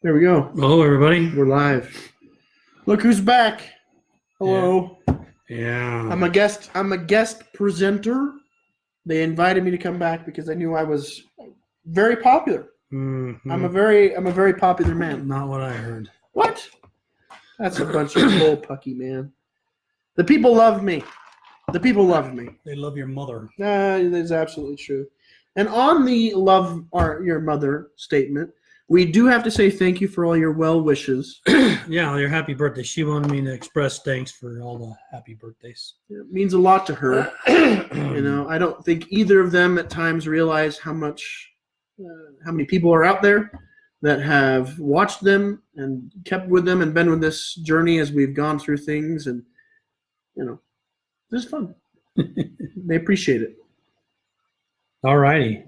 There we go. Hello, everybody. We're live. Look who's back. Hello. Yeah. I'm a guest presenter. They invited me to come back because they knew I was very popular. Mm-hmm. I'm a very popular man. Not what I heard. What? That's a bunch of bull pucky, man. The people love me. The people love me. They love your mother. That's absolutely true. And on the love your mother statement, we do have to say thank you for all your well wishes. Yeah, your happy birthday. She wanted me to express thanks for all the happy birthdays. It means a lot to her. I don't think either of them at times realize how many people are out there that have watched them and kept with them and been with this journey as we've gone through things. And, this is fun. They appreciate it. All righty.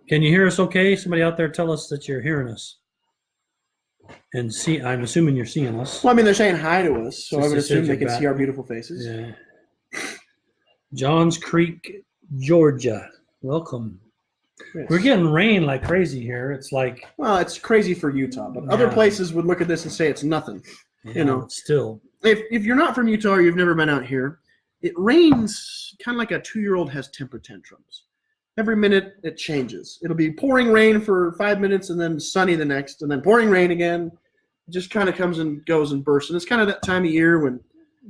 Can you hear us okay? Somebody out there tell us that you're hearing us. And I'm assuming you're seeing us. Well, they're saying hi to us, so I would assume they can back. see our beautiful faces. Yeah. Johns Creek, Georgia. Welcome. Yes. We're getting rain like crazy here. It's like... Well, it's crazy for Utah, but other places would look at this and say it's nothing. Still. If you're not from Utah or you've never been out here, it rains kind of like a 2-year-old has temper tantrums. Every minute it changes. It'll be pouring rain for 5 minutes and then sunny the next, and then pouring rain again. It just kind of comes and goes and bursts. And it's kind of that time of year when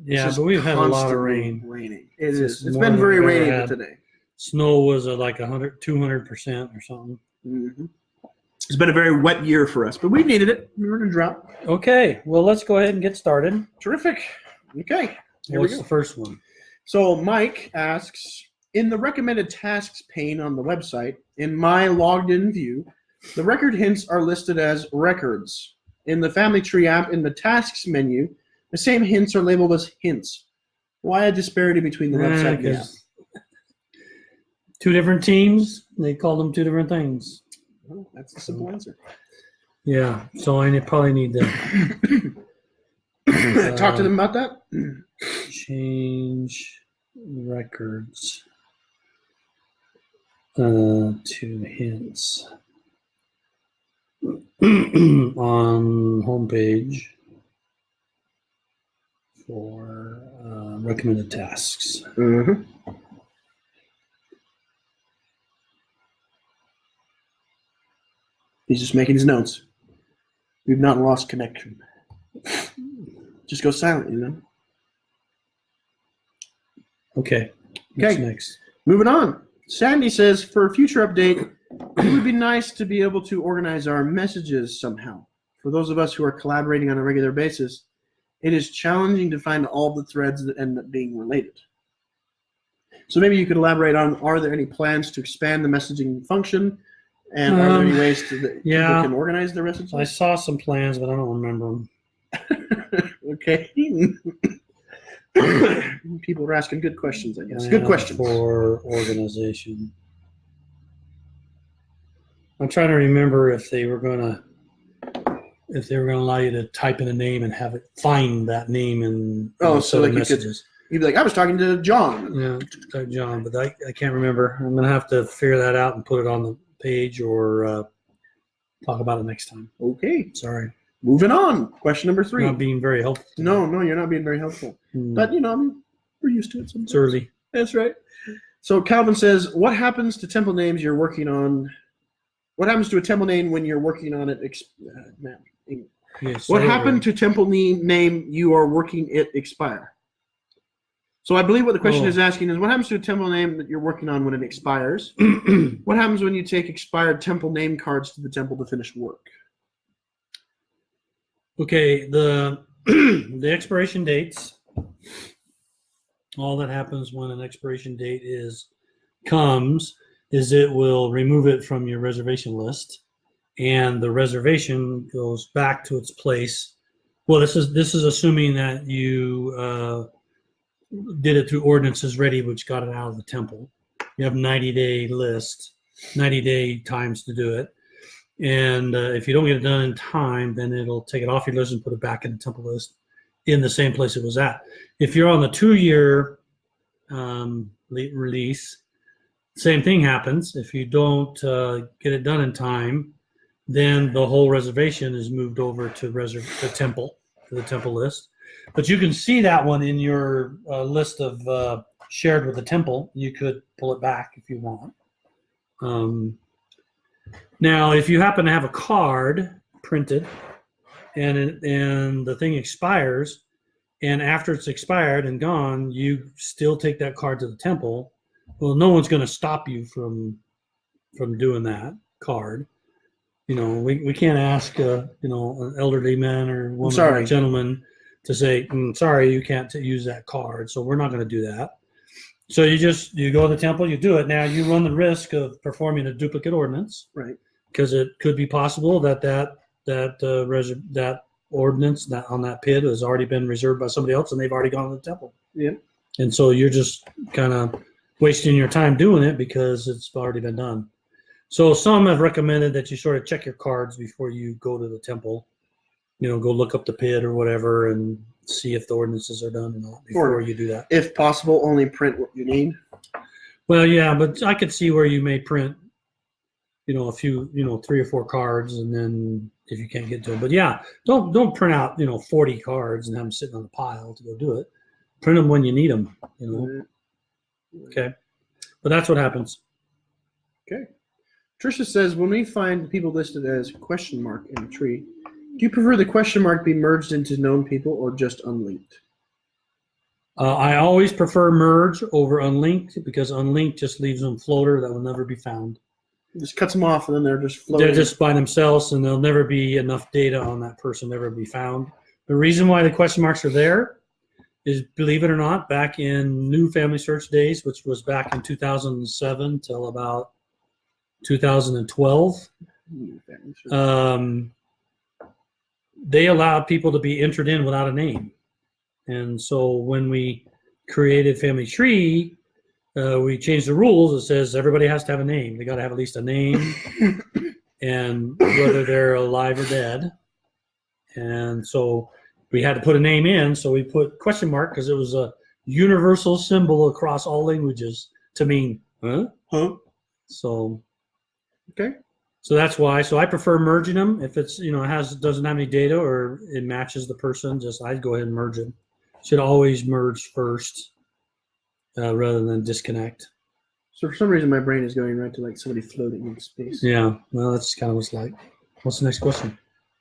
but we've had a lot of rain. Raining. It is. It's been very rainy today. Snow was like 200% or something. Mm-hmm. It's been a very wet year for us, but we needed it. We were in a drought. Okay, well, let's go ahead and get started. Terrific. Okay. What's the first one? So Mike asks, in the recommended tasks pane on the website, in my logged in view, the record hints are listed as records. In the Family Tree app, in the tasks menu, the same hints are labeled as hints. Why a disparity between the website and the app? Two different teams, they call them two different things. Well, that's the simple answer. Yeah, so I probably need to talk to them about that. Change records to hints on homepage for recommended tasks. Mm-hmm. He's just making his notes. We've not lost connection. Just go silent, Okay. What's next? Moving on. Sandy says, for a future update, it would be nice to be able to organize our messages somehow. For those of us who are collaborating on a regular basis, it is challenging to find all the threads that end up being related. So maybe you could elaborate on, are there any plans to expand the messaging function? And are there any ways that people can organize their messages? I saw some plans, but I don't remember them. Okay. People are asking good questions, I guess. Good questions. For organization. I'm trying to remember if they were going to allow you to type in a name and have it find that name in so like messages. You'd be like, I was talking to John. Yeah, type John, but I can't remember. I'm going to have to figure that out and put it on the page or talk about it next time. Okay. Sorry. Moving on. Question number 3. Not being very helpful. No, you're not being very helpful. But, we're used to it sometimes. It's early. That's right. So Calvin says, what happens to temple names you're working on? What happens to a temple name when you're working on it? What happened to temple name you are working it expire? So I believe what the question is asking is, what happens to a temple name that you're working on when it expires? What happens when you take expired temple name cards to the temple to finish work? Okay, the expiration dates, all that happens when an expiration date comes is it will remove it from your reservation list, and the reservation goes back to its place. Well, this is assuming that you did it through ordinances ready, which got it out of the temple. You have 90-day list, 90-day times to do it. And if you don't get it done in time, then it'll take it off your list and put it back in the temple list in the same place it was at. If you're on the 2-year release, Same thing happens. If you don't get it done in time, then the whole reservation is moved over to the temple list. But you can see that one in your list of shared with the temple. You could pull it back if you want. Now, if you happen to have a card printed and the thing expires, and after it's expired and gone, you still take that card to the temple, well, no one's going to stop you from doing that card. We can't ask an elderly man or woman or a gentleman to say, sorry, you can't use that card. So we're not going to do that. So you go to the temple, you do it. Now you run the risk of performing a duplicate ordinance, right? Because it could be possible that ordinance that on that pit has already been reserved by somebody else, and they've already gone to the temple. Yeah. And so you're just kind of wasting your time doing it because it's already been done. So some have recommended that you sort of check your cards before you go to the temple. Go look up the pit or whatever and see if the ordinances are done or not before you do that. If possible, only print what you need. Well, yeah, but I could see where you may print, a few, 3 or 4 cards, and then if you can't get to them. But yeah, don't print out, 40 cards and have them sitting on a pile to go do it. Print them when you need them, Okay. But that's what happens. Okay. Tricia says, when we find people listed as question mark in a tree, do you prefer the question mark be merged into known people or just unlinked? I always prefer merge over unlinked because unlinked just leaves them floater that will never be found. It just cuts them off and then they're just floating. They're just by themselves and there'll never be enough data on that person to ever be found. The reason why the question marks are there is, believe it or not, back in new FamilySearch days, which was back in 2007 till about 2012, they allowed people to be entered in without a name. And so when we created Family Tree, we changed the rules. It says everybody has to have a name. They got to have at least a name and whether they're alive or dead. And so we had to put a name in. So we put question mark because it was a universal symbol across all languages to mean, huh? So, okay. So that's why. So I prefer merging them. If it's, doesn't have any data or it matches the person, I'd go ahead and merge it. Should always merge first rather than disconnect. So for some reason, my brain is going right to like somebody floating in space. Yeah. Well, that's kind of what it's like. What's the next question?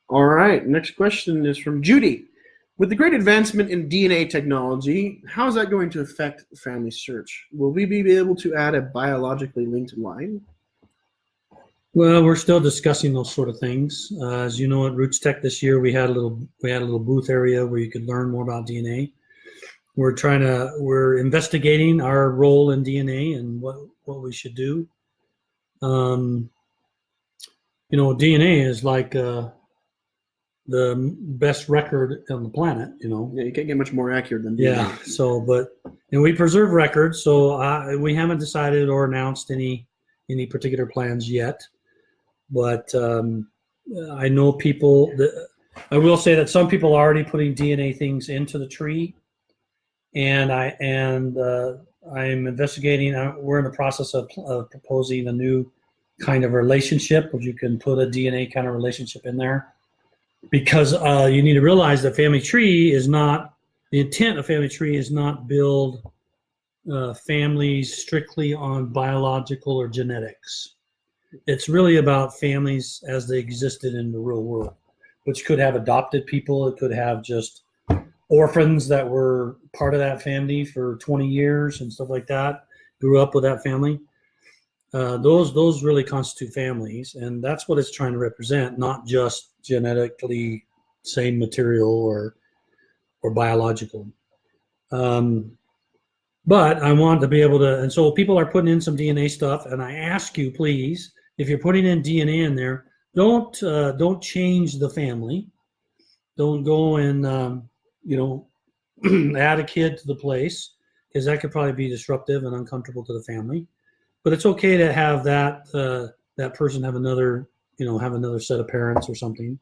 All right. Next question is from Judy. With the great advancement in DNA technology, how is that going to affect FamilySearch? Will we be able to add a biologically linked line? Well, we're still discussing those sort of things. As you know, at Roots Tech this year, we had a little booth area where you could learn more about DNA. We're investigating our role in DNA and what we should do. DNA is like the best record on the planet. Yeah, you can't get much more accurate than DNA. Yeah. So, we preserve records. So we haven't decided or announced any particular plans yet. But I know I will say that some people are already putting DNA things into the tree, and I'm investigating. We're in the process of proposing a new kind of relationship, where you can put a DNA kind of relationship in there, because you need to realize that Family Tree is not the intent of Family Tree is not build families strictly on biological or genetics. It's really about families as they existed in the real world, which could have adopted people. It could have just orphans that were part of that family for 20 years and stuff like that, grew up with that family. Those really constitute families, and that's what it's trying to represent, not just genetically same material or biological. But I want to be able to, and so people are putting in some DNA stuff, and I ask you, please, if you're putting in DNA in there, don't change the family. Don't go and add a kid to the place, because that could probably be disruptive and uncomfortable to the family. But it's okay to have that person have another set of parents or something.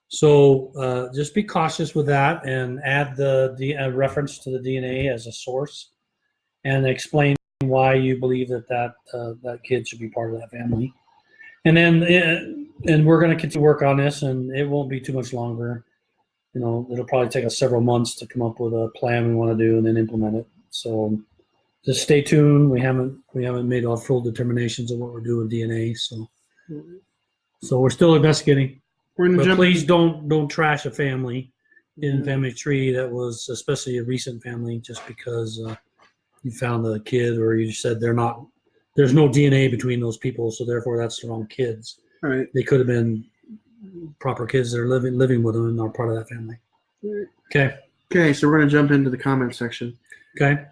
So just be cautious with that and add the reference to the DNA as a source, and explain why you believe that kid should be part of that family. And then, and we're going to continue to work on this, and it won't be too much longer. It'll probably take us several months to come up with a plan we want to do and then implement it. So just stay tuned. We haven't made all full determinations of what we're doing with DNA. So we're still investigating. But please don't trash a family in Family Tree that was especially a recent family just because you found a kid or you said there's no DNA between those people, so therefore that's the wrong kids. Right. They could have been proper kids that are living with them and are part of that family. Okay, so we're going to jump into the comment section. Okay.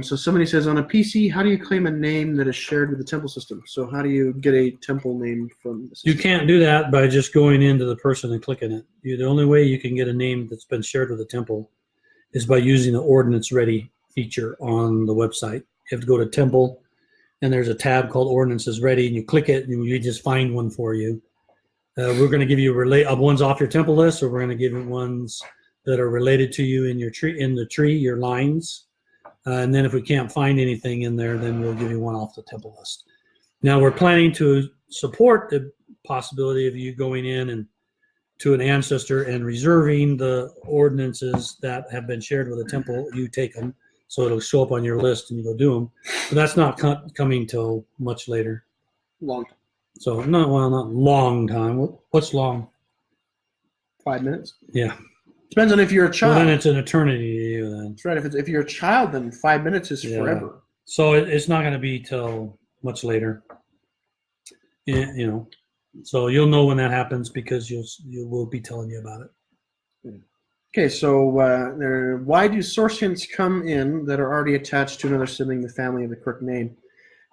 So somebody says, on a PC, how do you claim a name that is shared with the temple system? So how do you get a temple name from the system? You can't do that by just going into the person and clicking it. The only way you can get a name that's been shared with the temple is by using the Ordinance Ready feature on the website. You have to go to Temple, and there's a tab called Ordinances Ready, and you click it, and we just find one for you. We're going to give you ones off your temple list, or we're going to give you ones that are related to you in the tree, your lines. And then if we can't find anything in there, then we'll give you one off the temple list. Now we're planning to support the possibility of you going in and to an ancestor and reserving the ordinances that have been shared with the temple. You take them, so it'll show up on your list and you go do them. But that's not coming till much later. Long time. So not long time. What's long? 5 minutes. Yeah. Depends on if you're a child. Well, then it's an eternity to you then. That's right. If you're a child, then 5 minutes is forever. So it's not going to be till much later. So you'll know when that happens because we'll be telling you about it. Okay, so why do source hints come in that are already attached to another sibling in the family of the correct name?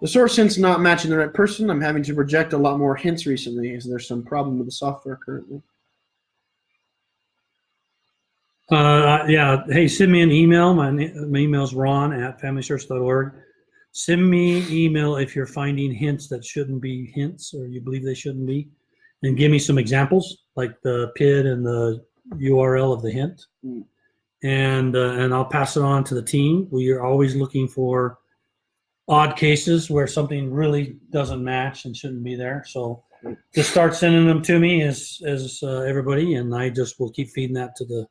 The source hint's not matching the right person. I'm having to reject a lot more hints recently. Is there some problem with the software currently? Yeah. Hey, send me an email. My email's ron@familysearch.org. Send me email if you're finding hints that shouldn't be hints or you believe they shouldn't be, and give me some examples like the PID and the URL of the hint, and I'll pass it on to the team. We are always looking for odd cases where something really doesn't match and shouldn't be there. So just start sending them to me as everybody, and I just will keep feeding that to the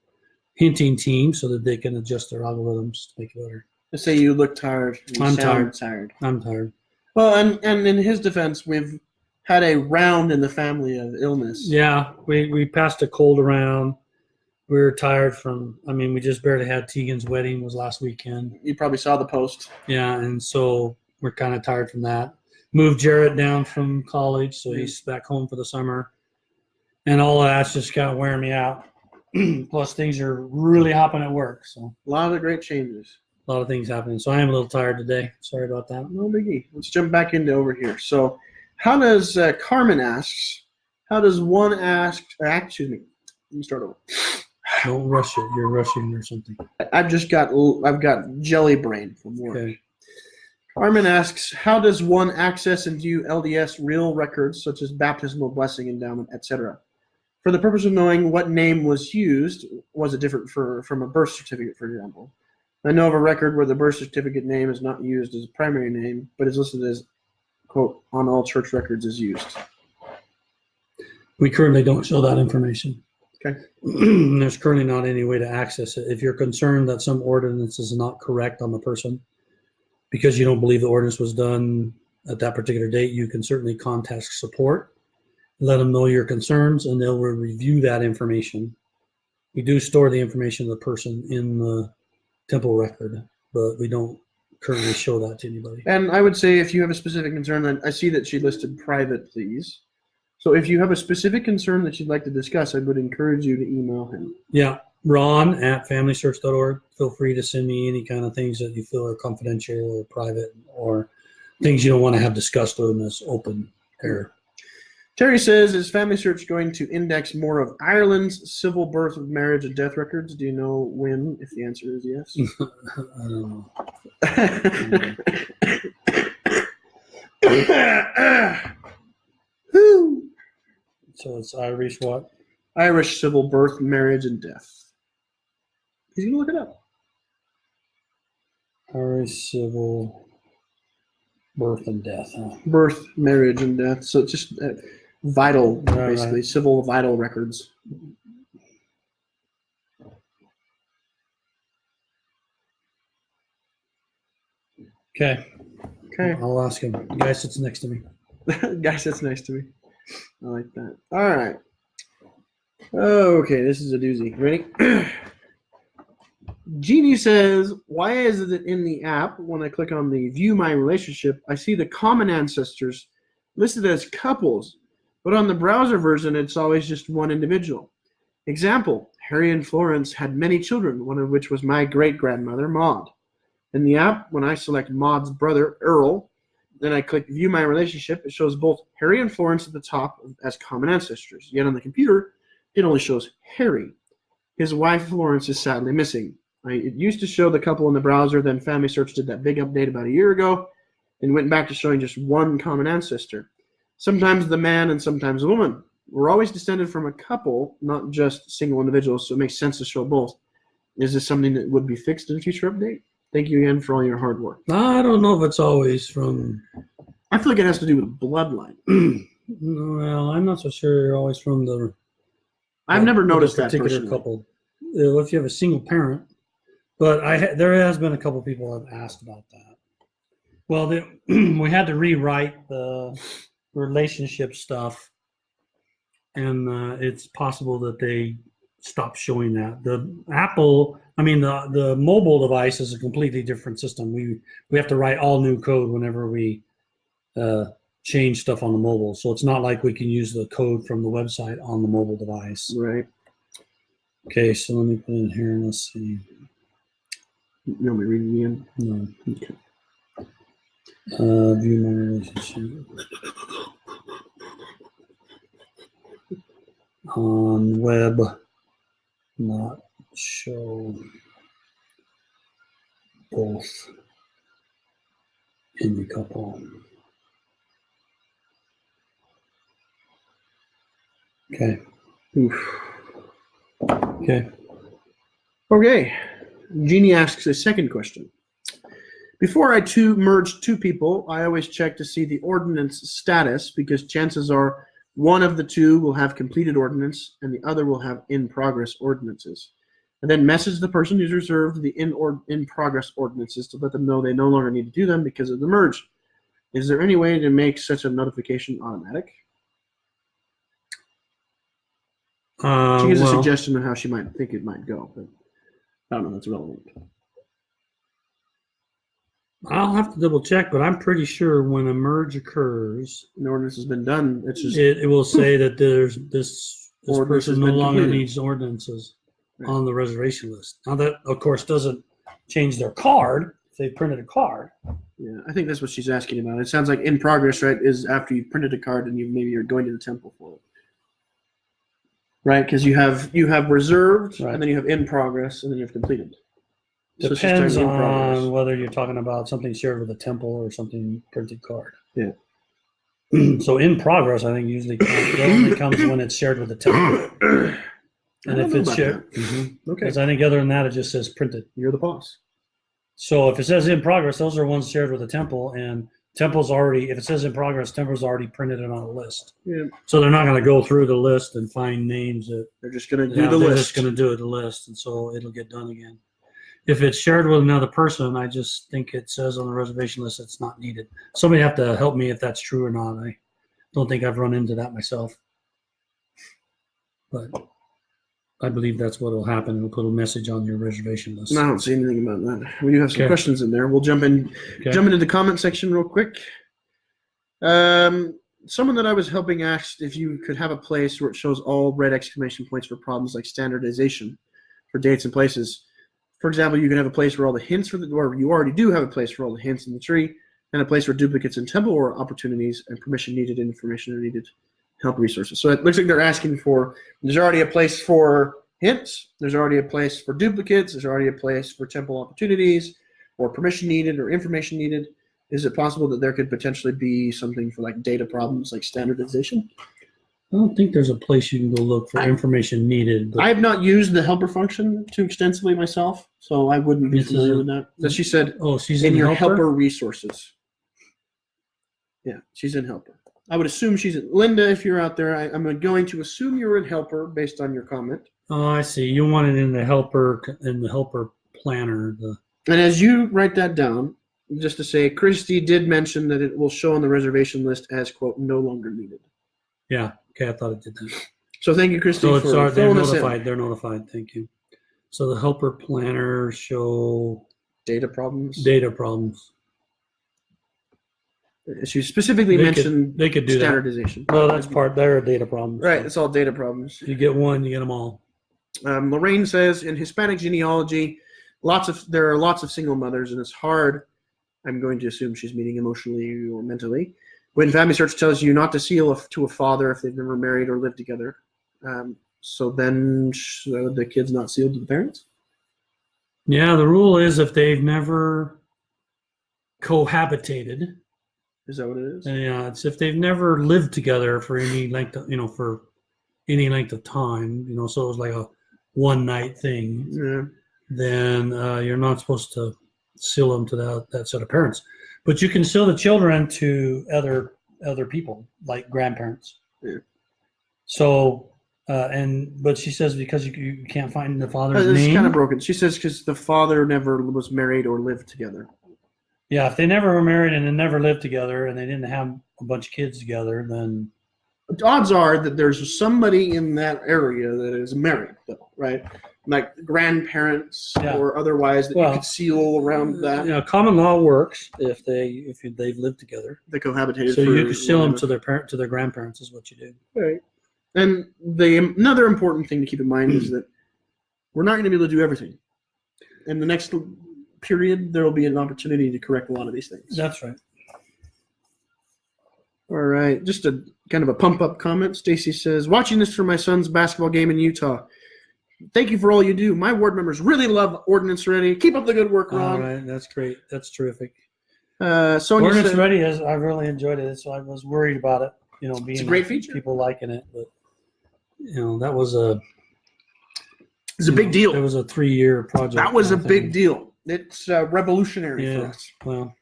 hinting team so that they can adjust their algorithms to make it better. Let's say you look tired. I'm tired. I'm tired. Well, and in his defense, we've had a round in the family of illness. Yeah, we passed a cold around. We were tired we just barely had Tegan's wedding was last weekend. You probably saw the post. Yeah, and so we're kind of tired from that. Moved Jarrett down from college, so he's back home for the summer. And all of that's just kind of wearing me out. Plus, things are really hopping at work. So a lot of great changes. A lot of things happening. So I am a little tired today. Sorry about that. No biggie. Let's jump back into over here. So how does Carmen asks, how does one ask, excuse me, let me start over. Don't rush it. You're rushing or something. I've got jelly brain from work. Okay. Carmen asks, how does one access and view LDS real records such as baptismal blessing, endowment, etc.? For the purpose of knowing what name was used, was it different from a birth certificate, for example? I know of a record where the birth certificate name is not used as a primary name, but is listed as, quote, on all church records is used. We currently don't show that information. Okay. There's currently not any way to access it. If you're concerned that some ordinance is not correct on the person because you don't believe the ordinance was done at that particular date, you can certainly contact support. Let them know your concerns, and they'll review that information. We do store the information of the person in the temple record, but we don't currently show that to anybody. And I would say if you have a specific concern, then I see that she listed private, please. So if you have a specific concern that you'd like to discuss, I would encourage you to email him. Yeah, ron@familysearch.org. Feel free to send me any kind of things that you feel are confidential or private or things you don't want to have discussed in this open air. Terry says, is FamilySearch going to index more of Ireland's civil birth, marriage, and death records? Do you know when, if the answer is yes? I don't know. So it's Irish what? Irish civil birth, marriage, and death. He's going to look it up. Irish civil Birth and death. Huh? Birth, marriage, and death. So it's just vital, Right, basically, right. civil vital records. Okay. Okay. I'll ask him. The guy sits next to me. Guy sits next to me. I like that. All right. Okay, this is a doozy. Ready? Jeannie says, why is it that in the app, when I click on the view my relationship, I see the common ancestors listed as couples, but on the browser version, it's always just one individual. Example, Harry and Florence had many children, one of which was my great-grandmother, Maud. In the app, when I select Maud's brother, Earl, then I click view my relationship, it shows both Harry and Florence at the top as common ancestors. Yet on the computer, it only shows Harry. His wife, Florence, is sadly missing. It used to show the couple in the browser, then FamilySearch did that big update about a year ago and went back to showing just one common ancestor. Sometimes the man and sometimes the woman. We're always descended from a couple, not just single individuals, so it makes sense to show both. Is this something that would be fixed in a future update? Thank you again for all your hard work. I don't know if it's always from. I feel like it has to do with bloodline. Well, I'm not so sure you're always from the. I've never noticed that particular personally. couple. If you have a single parent, but there has been a couple people have asked about that. Well, we had to rewrite the relationship stuff, and it's possible that they stopped showing that. The mobile device is a completely different system. We have to write all new code whenever we change stuff on the mobile. So it's not like we can use the code from the website on the mobile device. Right. Okay, so let me put in here and let's see. You want me to read it again? No. Okay. View my relationship. On web, not show both in the couple. Okay. Oof. Okay. Okay. Jeannie asks a second question. Before I merge two people, I always check to see the ordinance status because chances are one of the two will have completed ordinance and the other will have in-progress ordinances. And then message the person who's reserved the in-progress ordinances to let them know they no longer need to do them because of the merge. Is there any way to make such a notification automatic? She gives a suggestion of how she might think it might go, but I don't know if that's relevant. I'll have to double check, but I'm pretty sure when a merge occurs, An ordinance has been done. It's just it will say that there's this Ordinance person has no been longer completed. needs ordinances Right. on the reservation list. Now that, of course, doesn't change their card if they printed a card. Yeah, I think that's what she's asking about. It sounds like in progress, right, is after you've printed a card and maybe you're going to the temple for it. Right, because you have reserved, Right. and then you have in progress, and then you have completed. So it's just Depends in progress. on whether you're talking about something shared with a temple or something printed card. Yeah. So in progress, I think usually only comes when it's shared with a temple. And if it's shared, Okay, because I think other than that, it just says printed. you're the boss. So if it says in progress, those are ones shared with a temple, and temple's already, if it says in progress, temple's already printed it on a list. Yeah, So they're not going to go through the list and find names that they're just going to do the they're list. just going to do the list, and so it'll get done again. If it's shared with another person, I just think it says on the reservation list it's not needed. Somebody have to help me if that's true or not. I don't think I've run into that myself, but I believe that's what will happen. It'll put a message on your reservation list. I don't see anything about that. We do have some Okay. questions in there. We'll jump into the comment section real quick. Someone that I was helping asked if you could have a place where it shows all red exclamation points for problems like standardization for dates and places. For example, you can have a place where all the hints or you already do have a place for all the hints in the tree, and a place where duplicates in temple or opportunities and permission needed information are needed, help resources. So it looks like they're asking for, there's already a place for hints, there's already a place for duplicates, there's already a place for temple opportunities, or permission needed or information needed. Is it possible that there could potentially be something for like data problems like standardization? I don't think there's a place you can go look for information needed. But I have not used the helper function too extensively myself, so I wouldn't be familiar with that. But she said she's in your helper? helper resources. Yeah, she's in helper. I would assume she's in Linda. If you're out there, I'm going to assume you're in helper based on your comment. Oh, I see. You want it in the helper planner. And as you write that down, just to say, Christy did mention that it will show on the reservation list as, quote, no longer needed. Yeah. Okay, I thought it did that. So thank you, Christy, So for they're filling us in. notified. They're notified. Thank you. So the helper planner show Data problems. data problems. She specifically mentioned they could do standardization. That. Well, that's part. There are data problems. Right, it's all data problems. You get one, you get them all. Lorraine says, in Hispanic genealogy, there are lots of single mothers, and it's hard. I'm going to assume she's meaning emotionally or mentally. When FamilySearch tells you not to seal to a father if they've never married or lived together, so then should the kids not seal to the parents? Yeah, the rule is if they've never cohabitated. Is that what it is? Yeah, it's if they've never lived together for any length of, for any length of time, so it was like a one night thing. Yeah. Then you're not supposed to seal them to that set of parents, but you can seal the children to other people like grandparents. Yeah. So but she says because you can't find the father's it's name. Kind of broken. She says because the father never was married or lived together. Yeah, if they never were married and they never lived together and they didn't have a bunch of kids together, then odds are that there's somebody in that area that is married, though, right? Like grandparents or otherwise that you could seal around that. Yeah, common law works if they've lived together. They cohabitated. So you can seal them to their grandparents is what you do. Right. And another important thing to keep in mind is that we're not going to be able to do everything. In the next period, there will be an opportunity to correct a lot of these things. That's right. All right. Just a kind of a pump-up comment. Stacy says, watching this for my son's basketball game in Utah. Thank you for all you do. My ward members really love Ordinance Ready. Keep up the good work, Ron. All right. That's great. That's terrific. Sonia Ordinance said, Ready, I really enjoyed it. So I was worried about it, being it's a great feature. People liking it. But, that was it's a big deal. It was a 3-year project. That was a big deal. It's revolutionary for us. Well,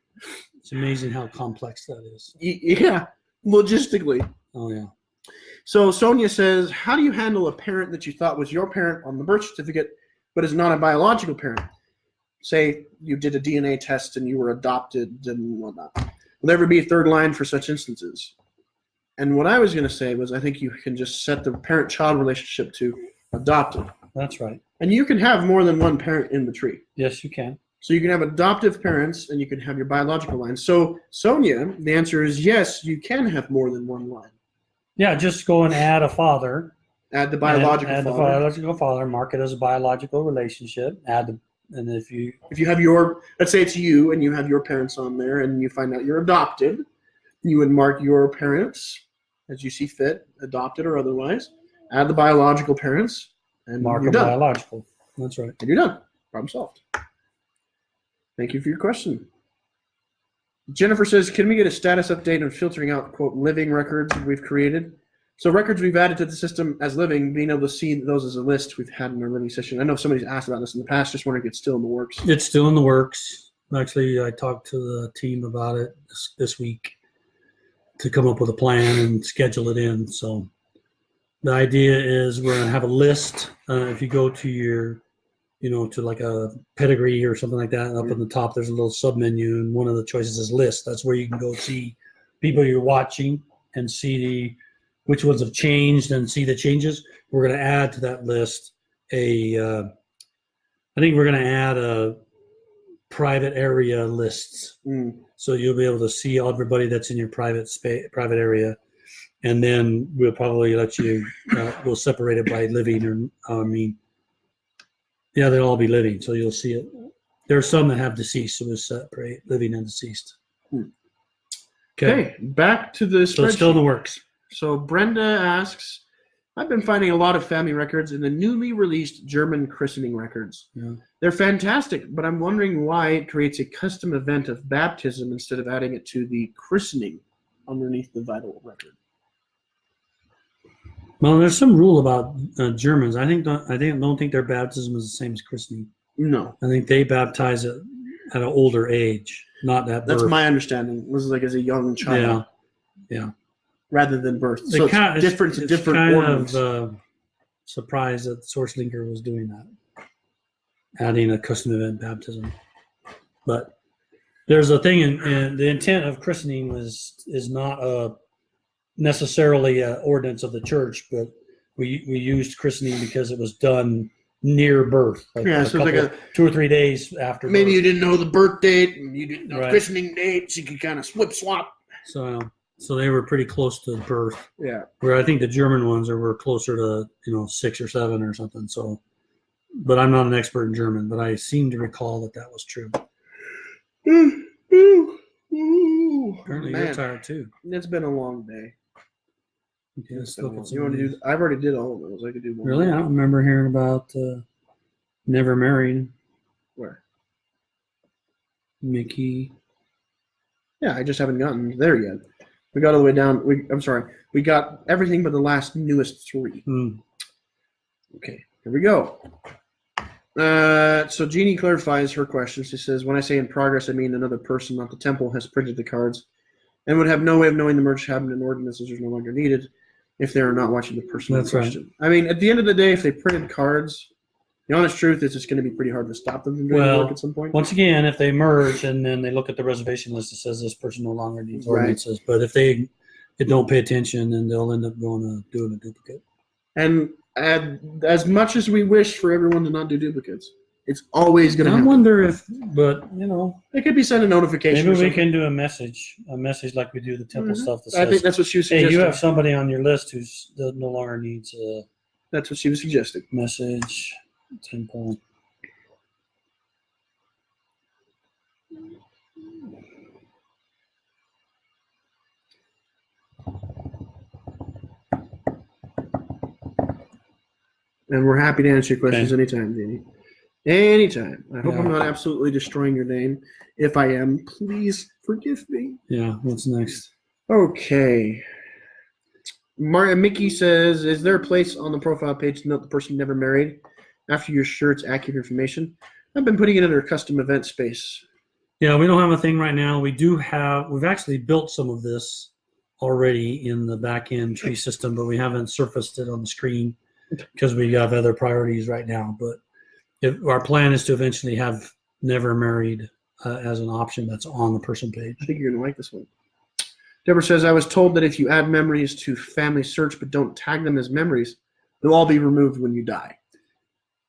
it's amazing how complex that is. Yeah, logistically. Oh, yeah. So Sonia says, how do you handle a parent that you thought was your parent on the birth certificate, but is not a biological parent? Say you did a DNA test and you were adopted and whatnot. Will there ever be a third line for such instances? And what I was going to say was I think you can just set the parent-child relationship to adopted. That's right. And you can have more than one parent in the tree. Yes, you can. So you can have adoptive parents and you can have your biological line. So, Sonia, the answer is yes, you can have more than one line. Yeah, just go and add a father. Add the biological father. Add the biological father, mark it as a biological relationship. And if you have let's say it's you and you have your parents on there and you find out you're adopted, you would mark your parents as you see fit, adopted or otherwise. Add the biological parents. And mark you're a done. biological. That's right. And you're done. Problem solved. Thank you for your question. Jennifer says, can we get a status update on filtering out, quote, living records we've created? So records we've added to the system as living, being able to see those as a list we've had in our living session. I know somebody's asked about this in the past. Just wondering if it's still in the works. It's still in the works. Actually, I talked to the team about it this week to come up with a plan and schedule it in. So the idea is we're going to have a list. If you go to your, to like a pedigree or something like that, up on the top, there's a little sub menu, and one of the choices is list. That's where you can go see people you're watching and see which ones have changed and see the changes. We're going to add to that list I think we're going to add a private area lists. So you'll be able to see everybody that's in your private area. And then we'll probably let you, we'll separate it by living they'll all be living. So you'll see it. There are some that have deceased, so we'll separate living and deceased. Okay, back to the spreadsheet. So it's still in the works. So Brenda asks, I've been finding a lot of family records in the newly released German christening records. Yeah. They're fantastic, but I'm wondering why it creates a custom event of baptism instead of adding it to the christening underneath the vital record. Well, there's some rule about Germans. I don't think their baptism is the same as christening. No, I think they baptize it at an older age, not at birth. That's my understanding. It was like as a young child. Yeah. Rather than birth. They So kind it's different to it's different kind organs. of surprised that SourceLinker was doing that, adding a custom event baptism. But there's a thing, and the intent of christening is not necessarily an ordinance of the church, but we used christening because it was done near birth, like Yeah, so it's like 2 or 3 days after. maybe birth. you didn't know the birth date and you didn't know the Right. christening date, so you could kind of swap. So they were pretty close to birth. Yeah. Where I think the German ones were closer to 6 or 7 or something. So, but I'm not an expert in German, but I seem to recall that was true. Apparently you're tired too. It's been a long day. Okay, let's look at some You want of to these. do? I've already did all of those. I could do one. Really? I don't remember hearing about Never Married. Where? Mickey. Yeah, I just haven't gotten there yet. We got all the way down. We got everything but the last newest 3. Okay, here we go. So Jeannie clarifies her question. She says, when I say in progress, I mean another person, not the temple, has printed the cards and would have no way of knowing the merge happened and ordinances are no longer needed if they are not watching the person in question. Right. I mean, at the end of the day, if they printed cards, the honest truth is it's going to be pretty hard to stop them from doing work at some point. Once again, if they merge and then they look at the reservation list, it says this person no longer needs ordinances. Right. But if they don't pay attention, then they'll end up doing a duplicate. And as much as we wish for everyone to not do duplicates, it's always going to happen. I wonder if, they could be sent a notification. Maybe we can do a message like we do the temple stuff. That says, I think that's what she was suggesting. Hey, you have somebody on your list that no longer needs a. That's what she was suggesting. Message, temple. And we're happy to answer your questions anytime, Jeannie. Anytime. I hope I'm not absolutely destroying your name. If I am, please forgive me. Yeah, what's next? Okay. Mickey says, is there a place on the profile page to note the person never married after you're sure it's accurate information? I've been putting it under a custom event space. Yeah, we don't have a thing right now. We've actually built some of this already in the back-end tree system, but we haven't surfaced it on the screen because we have other priorities right now. But our plan is to eventually have never married as an option that's on the person page. I think you're going to like this one. Deborah says, I was told that if you add memories to FamilySearch but don't tag them as memories, they'll all be removed when you die.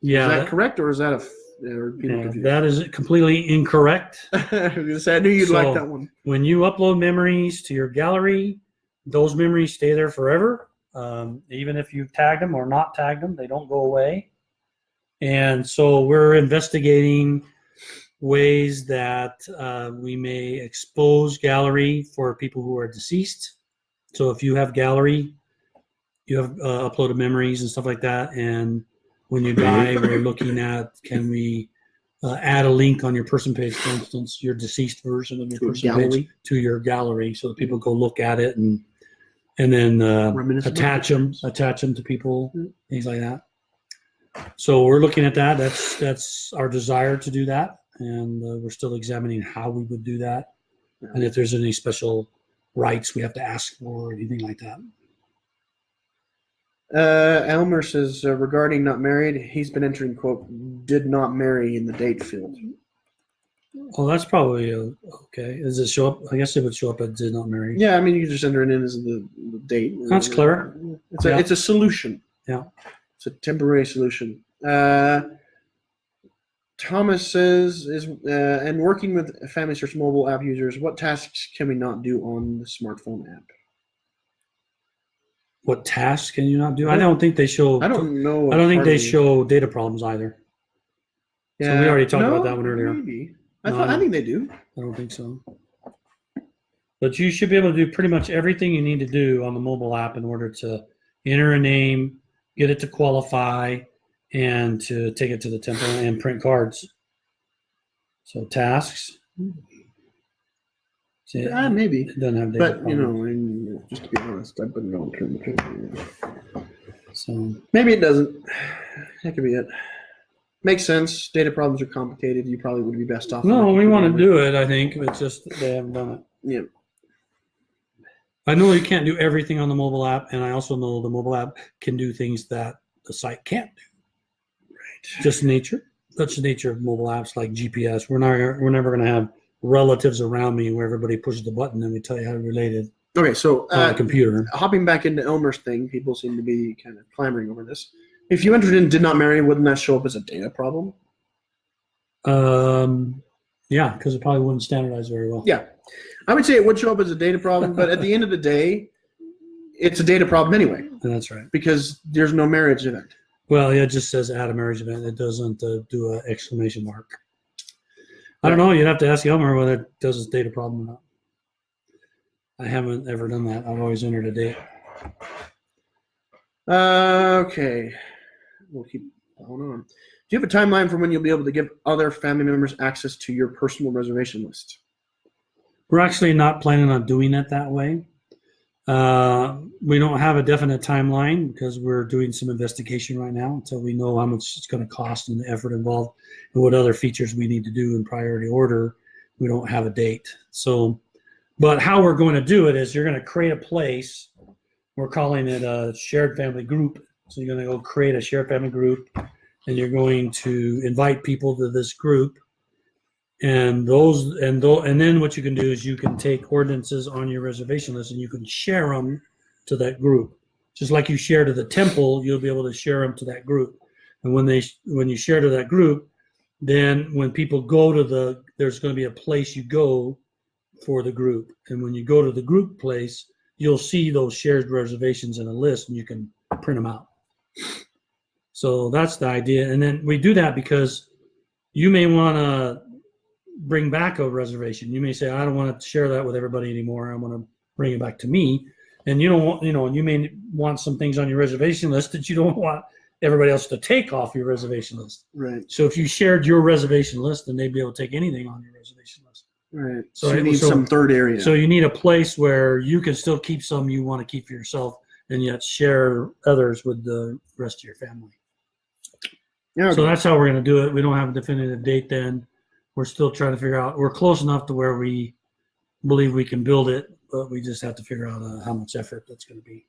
Yeah. Is that correct, or is that that is completely incorrect. I knew you'd like that one. When you upload memories to your gallery, those memories stay there forever. Even if you tag them or not tag them, they don't go away. And so we're investigating ways that we may expose gallery for people who are deceased. So if you have gallery, you have uploaded memories and stuff like that, and when you die, we're looking at, can we add a link on your person page, for instance, your deceased version of your person page to your gallery, so that people go look at it and then attach them to people, things like that. So we're looking at that. That's our desire to do that, and we're still examining how we would do that, and if there's any special rights we have to ask for or anything like that. Elmer says, regarding not married, he's been entering, quote, did not marry in the date field. Oh, that's probably okay. Does it show up? I guess it would show up as did not marry. Yeah, I mean, you just enter it in as the date. That's clever. It's a solution. Yeah. It's a temporary solution. Thomas says, and working with FamilySearch mobile app users, what tasks can we not do on the smartphone app? What tasks can you not do? I don't think they show. I don't know. I don't think they show data problems either. Yeah, so we already talked about that one earlier. Maybe. I think they do. I don't think so. But you should be able to do pretty much everything you need to do on the mobile app in order to enter a name, get it to qualify, and to take it to the temple and print cards. So tasks. See, maybe. It doesn't have data problems. But, just to be honest, I put it on print. So maybe it doesn't. That could be it. Makes sense. Data problems are complicated. You probably would be best off. No, we want to do it, I think. It's just they haven't done it. Yeah. I know you can't do everything on the mobile app, and I also know the mobile app can do things that the site can't do. Right. Just nature. That's the nature of mobile apps like GPS. We're never going to have relatives around me where everybody pushes the button and we tell you how to relate it Okay, so on a computer. hopping back into Elmer's thing, people seem to be kind of clamoring over this. If you entered in did not marry, wouldn't that show up as a data problem? Yeah, because it probably wouldn't standardize very well. Yeah. I would say it would show up as a data problem, but at the end of the day, it's a data problem anyway. That's right. Because there's no marriage event. Well, yeah, it just says add a marriage event. It doesn't do an exclamation mark. I don't know. You'd have to ask Elmer whether it does his data problem or not. I haven't ever done that. I've always entered a date. Okay. We'll keep going on. Do you have a timeline for when you'll be able to give other family members access to your personal reservation list? We're actually not planning on doing it that way. We don't have a definite timeline because we're doing some investigation right now until we know how much it's going to cost and the effort involved and what other features we need to do in priority order. We don't have a date. So, but how we're going to do it is you're going to create a place. We're calling it a shared family group. So you're going to go create a shared family group and you're going to invite people to this group. And then what you can do is you can take ordinances on your reservation list and you can share them to that group. Just like you share to the temple, you'll be able to share them to that group. And when you share to that group, then when people go to there's going to be a place you go for the group. And when you go to the group place, you'll see those shared reservations in a list and you can print them out. So that's the idea. And then we do that because you may want to bring back a reservation. You may say, I don't want to share that with everybody anymore. I want to bring it back to me. And you don't want, you may want some things on your reservation list that you don't want everybody else to take off your reservation list. Right. So if you shared your reservation list, then they'd be able to take anything on your reservation list. Right. So you need some third area. So you need a place where you can still keep some you want to keep for yourself and yet share others with the rest of your family. Yeah, okay. So that's how we're going to do it. We don't have a definitive date then. We're still trying to figure out. We're close enough to where we believe we can build it, but we just have to figure out how much effort that's going to be.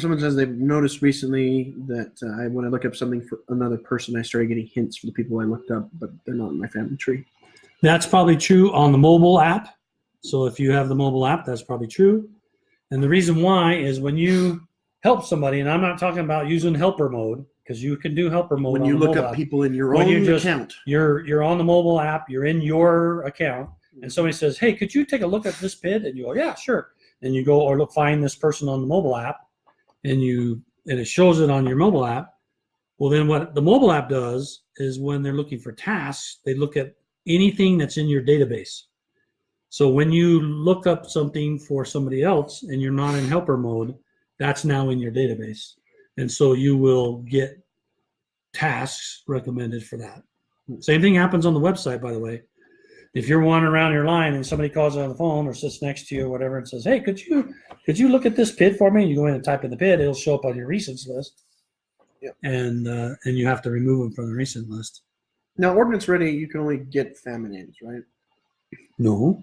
Someone says they've noticed recently that when I look up something for another person, I started getting hints for the people I looked up, but they're not in my family tree. That's probably true on the mobile app. So if you have the mobile app, that's probably true. And the reason why is when you help somebody, and I'm not talking about using helper mode, because you can do helper mode when you look up people in your own account. You're on the mobile app, you're in your account, and somebody says, hey, could you take a look at this PID? And you go, yeah, sure. And you go or find this person on the mobile app, and it shows it on your mobile app. Well, then what the mobile app does is when they're looking for tasks, they look at anything that's in your database. So when you look up something for somebody else and you're not in helper mode, that's now in your database. And so you will get tasks recommended for that. Same thing happens on the website, by the way. If you're wandering around your line and somebody calls you on the phone or sits next to you or whatever and says, hey, could you look at this PID for me? And you go in and type in the PID, it'll show up on your recents list. Yep. And you have to remove them from the recent list. Now, Ordinance Ready, you can only get family names, right? No.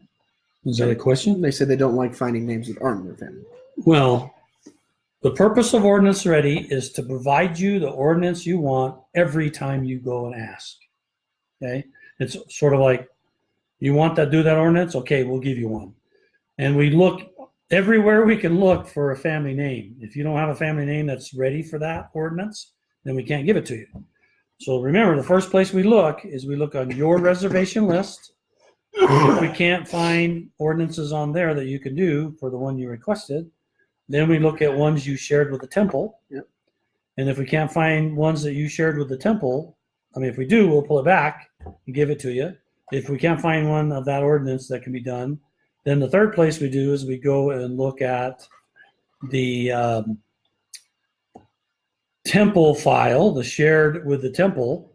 Is that a question? They said they don't like finding names that aren't their family. Well, the purpose of Ordinance Ready is to provide you the ordinance you want every time you go and ask. Okay? It's sort of like, you want to do that ordinance? Okay, we'll give you one. And we look everywhere we can look for a family name. If you don't have a family name that's ready for that ordinance, then we can't give it to you. So remember, the first place we look is we look on your reservation list. If we can't find ordinances on there that you can do for the one you requested, then we look at ones you shared with the temple. Yep. And if we can't find ones that you shared with the temple, if we do, we'll pull it back and give it to you. If we can't find one of that ordinance that can be done, then the third place we do is we go and look at the temple file, the shared with the temple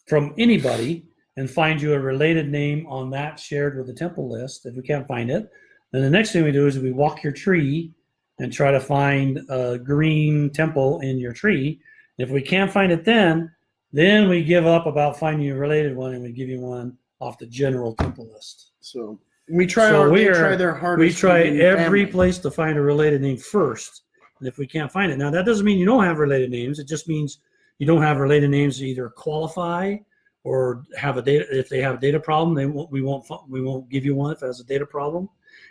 from anybody, and find you a related name on that shared with the temple list. If we can't find it, then the next thing we do is we walk your tree and try to find a green temple in your tree. If we can't find it then we give up about finding a related one and we give you one off the general temple list. So We try So they try their hardest. We try to be every family. place to find a related name first. And if we can't find it, now that doesn't mean you don't have related names. It just means you don't have related names that either qualify or have a data. If they have a data problem, we won't give you one if it has a data problem.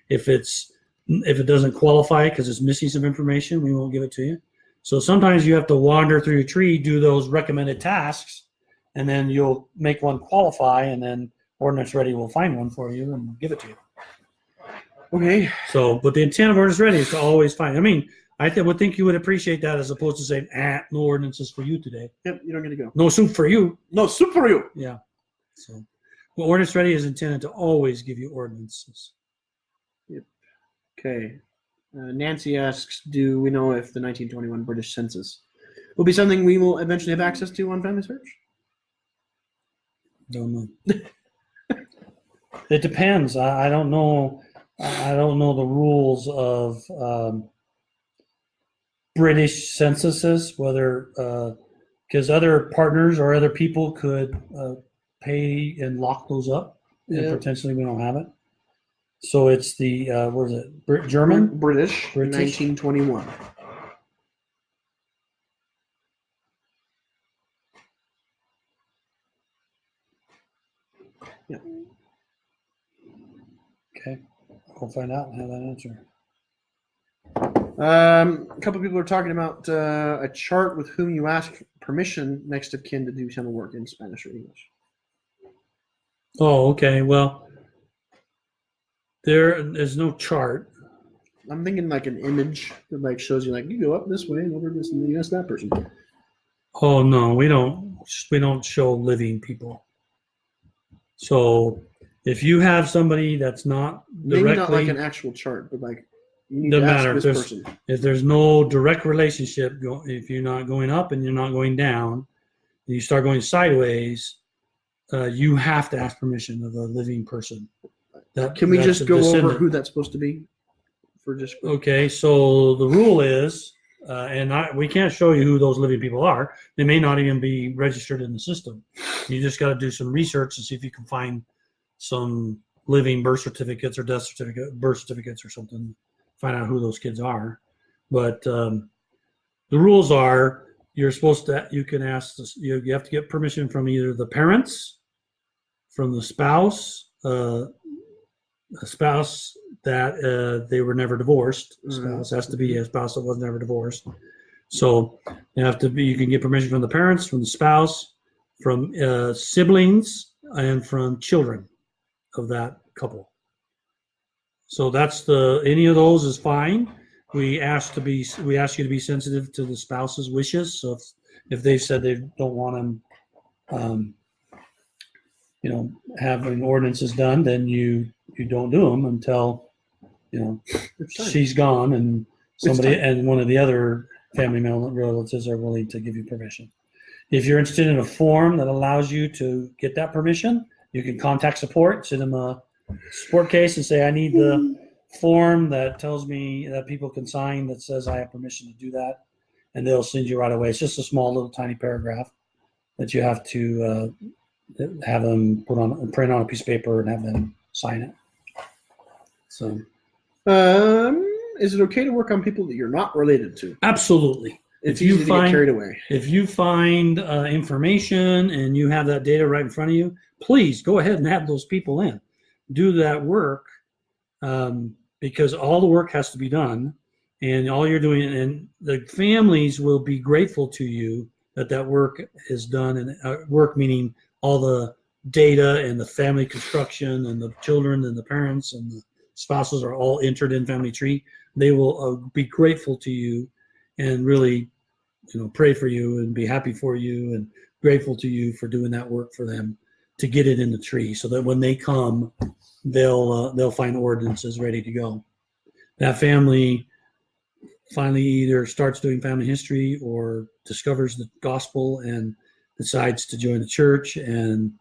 If it doesn't qualify because it's missing some information, we won't give it to you. So sometimes you have to wander through your tree, do those recommended tasks, and then you'll make one qualify, and then Ordinance Ready will find one for you and give it to you. Okay. So, but the intent of Ordinance Ready is to always find. I mean, I would think you would appreciate that as opposed to saying, no ordinances for you today. Yep, you don't get to go. No soup for you. No soup for you. Yeah. So, well, Ordinance Ready is intended to always give you ordinances. Yep. Okay. Nancy asks, do we know if the 1921 British Census will be something we will eventually have access to on FamilySearch? Don't know. It depends. I don't know. I don't know the rules of British censuses, whether because other partners or other people could pay and lock those up, and potentially we don't have it. So it's the what is it? German? British. 1921. Yeah. Okay, we'll find out and have that answer. A couple of people are talking about a chart with whom you ask permission next of kin to do some work in Spanish or English. Oh, okay. Well, there's no chart. I'm thinking like an image that like shows you like you go up this way and over this and you ask that person. Oh no, we don't show living people. So if you have somebody that's not directly, maybe not like an actual chart, but like you need to ask this person. If there's no direct relationship, if you're not going up and you're not going down, and you start going sideways, you have to ask permission of a living person. Can we just go over who that's supposed to be? Okay, so the rule is, we can't show you who those living people are. They may not even be registered in the system. You just got to do some research and see if you can find some living birth certificates or birth certificates or something. Find out who those kids are. But the rules are you can ask this, you have to get permission from either the parents, from the spouse, a spouse that they were never divorced. Spouse has to be a spouse that was never divorced. So you can get permission from the parents, from the spouse, from siblings, and from children of that couple. So any of those is fine. We ask you to be sensitive to the spouse's wishes. So if they've said they don't want them, having ordinances done, then you don't do them until she's gone and somebody and one of the other family relatives are willing to give you permission. If you're interested in a form that allows you to get that permission, you can contact support, send them a support case and say, I need the form that tells me that people can sign that says I have permission to do that, and they'll send you right away. It's just a small little tiny paragraph that you have to have them print on a piece of paper and have them sign it. So, is it okay to work on people that you're not related to? Absolutely. It's easy to get carried away. If you find information and you have that data right in front of you, please go ahead and add those people in. Do that work because all the work has to be done, and all you're doing, and the families will be grateful to you that work is done, and work meaning all the data and the family construction and the children and the parents and the spouses are all entered in Family Tree. They will be grateful to you and really, pray for you and be happy for you and grateful to you for doing that work for them to get it in the tree, so that when they come, they'll find ordinances ready to go. That family finally either starts doing family history or discovers the gospel and decides to join the church, and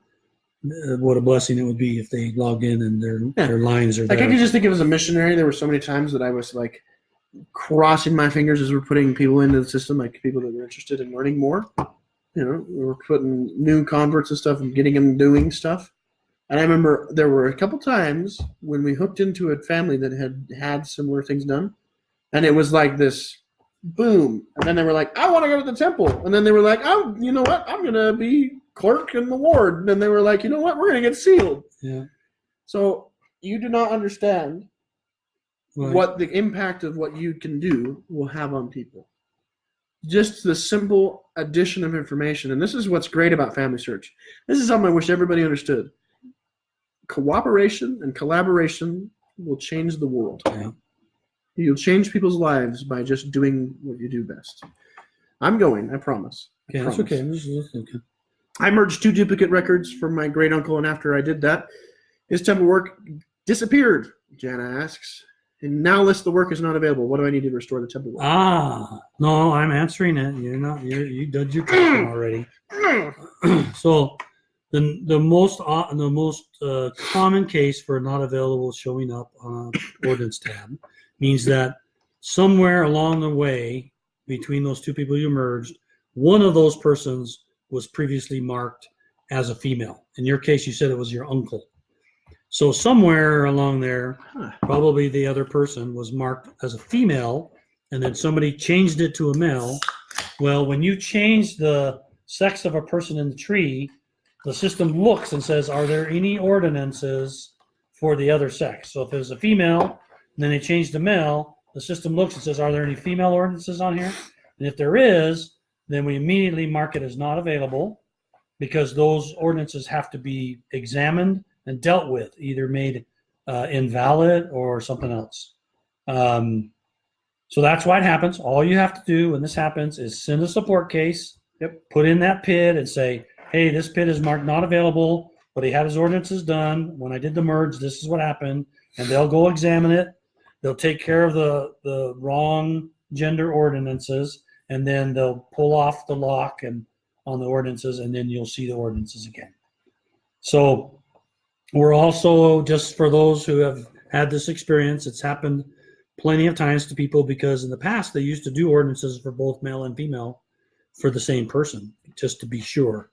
what a blessing it would be if they logged in and their lines are there. Like, I could just think of as a missionary, there were so many times that I was like crossing my fingers as we're putting people into the system, like people that were interested in learning more. We were putting new converts and stuff and getting them doing stuff. And I remember there were a couple times when we hooked into a family that had similar things done, and it was like this boom. And then they were like, I want to go to the temple. And then they were like, oh, you know what? I'm going to be clerk in the ward. And then they were like, you know what? We're going to get sealed. Yeah. So you do not understand what the impact of what you can do will have on people. Just the simple addition of information. And this is what's great about FamilySearch. This is something I wish everybody understood. Cooperation and collaboration will change the world. Yeah. You'll change people's lives by just doing what you do best. I'm going, I promise. Okay, that's okay. That's okay. I merged 2 duplicate records from my great uncle, and after I did that, his temple work disappeared, Jana asks. And now lists the work is not available. What do I need to restore the temple work? No, I'm answering it. You did your talking already. So the most common case for not available showing up on an ordinance tab means that somewhere along the way between those 2 people you merged, one of those persons was previously marked as a female. In your case, you said it was your uncle. So somewhere along there, probably the other person was marked as a female, and then somebody changed it to a male. Well, when you change the sex of a person in the tree, the system looks and says, are there any ordinances for the other sex? So if it was a female, and then they changed to male, the system looks and says, are there any female ordinances on here? And if there is, then we immediately mark it as not available, because those ordinances have to be examined and dealt with, either made invalid or something else. So that's why it happens. All you have to do when this happens is send a support case, put in that PID and say, hey, this PID is marked not available, but he had his ordinances done. When I did the merge, this is what happened. And they'll go examine it. They'll take care of the wrong gender ordinances, and then they'll pull off the lock and on the ordinances, and then you'll see the ordinances again. So we're also, just for those who have had this experience, it's happened plenty of times to people, because in the past they used to do ordinances for both male and female for the same person, just to be sure,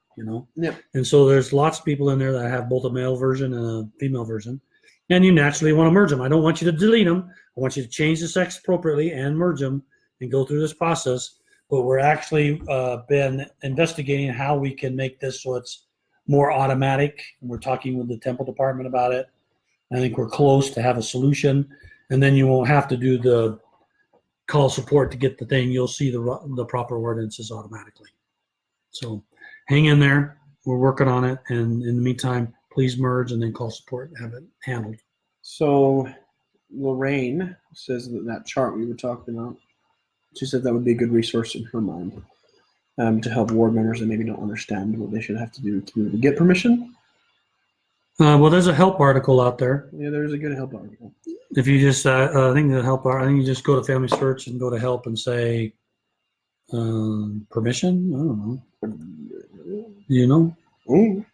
Yep. And so there's lots of people in there that have both a male version and a female version, and you naturally want to merge them. I don't want you to delete them. I want you to change the sex appropriately and merge them and go through this process. But we're actually been investigating how we can make this so it's more automatic. We're talking with the temple department about it. I think we're close to have a solution, and then you won't have to do the call support to get the thing. You'll see the proper ordinances automatically. So hang in there. We're working on it, and in the meantime, please merge and then call support and have it handled. So Lorraine says that chart we were talking about, she said that would be a good resource in her mind. To help ward members that maybe don't understand what they should have to do to get permission. Well, there's a help article out there. Yeah, there's a good help article. If you just, I think you just go to FamilySearch and go to help and say permission. I don't know. You know? Oh,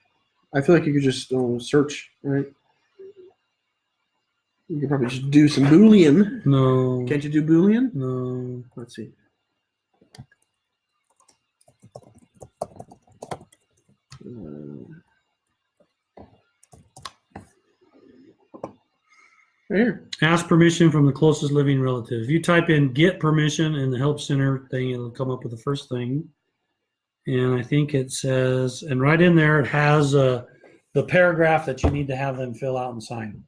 I feel like you could just search, right? You could probably just do some Boolean. No. Can't you do Boolean? No. Let's see. Right here. Ask permission from the closest living relative. If you type in get permission in the help center thing, it'll come up with the first thing. And I think it says, and right in there, it has the paragraph that you need to have them fill out and sign.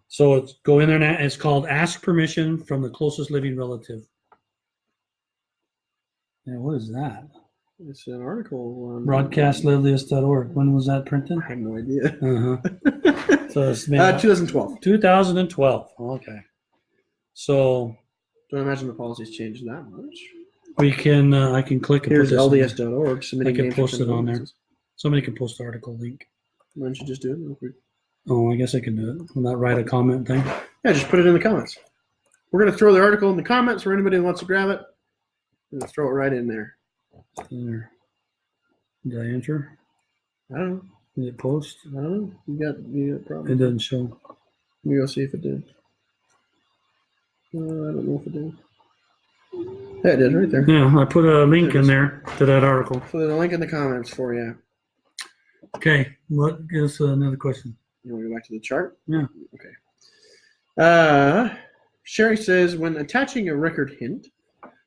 So it's go in there and it's called ask permission from the closest living relative. Yeah, what is that? It's an article on broadcastliveliest.org. When was that printed? I have no idea. So it's 2012. 2012. Okay. So don't imagine the policies changed that much. We can. I can click and Here's put this LDS.org. I can post it on there. Somebody can post the article link. Why don't you just do it real quick? Oh, I guess I can do it. Will that write a comment thing? Yeah, just put it in the comments. We're going to throw the article in the comments for anybody who wants to grab it. We're going to throw it right in there. There. Did I enter? I don't know. Did it post? I don't know. You got problems. It doesn't show. Let me go see if it did. I don't know if it did. Yeah, it did right there. Yeah, I put a link in there to that article. So there's a link in the comments for you. Okay, what is another question? You want to go back to the chart? Yeah. Okay. Sherry says, when attaching a record hint,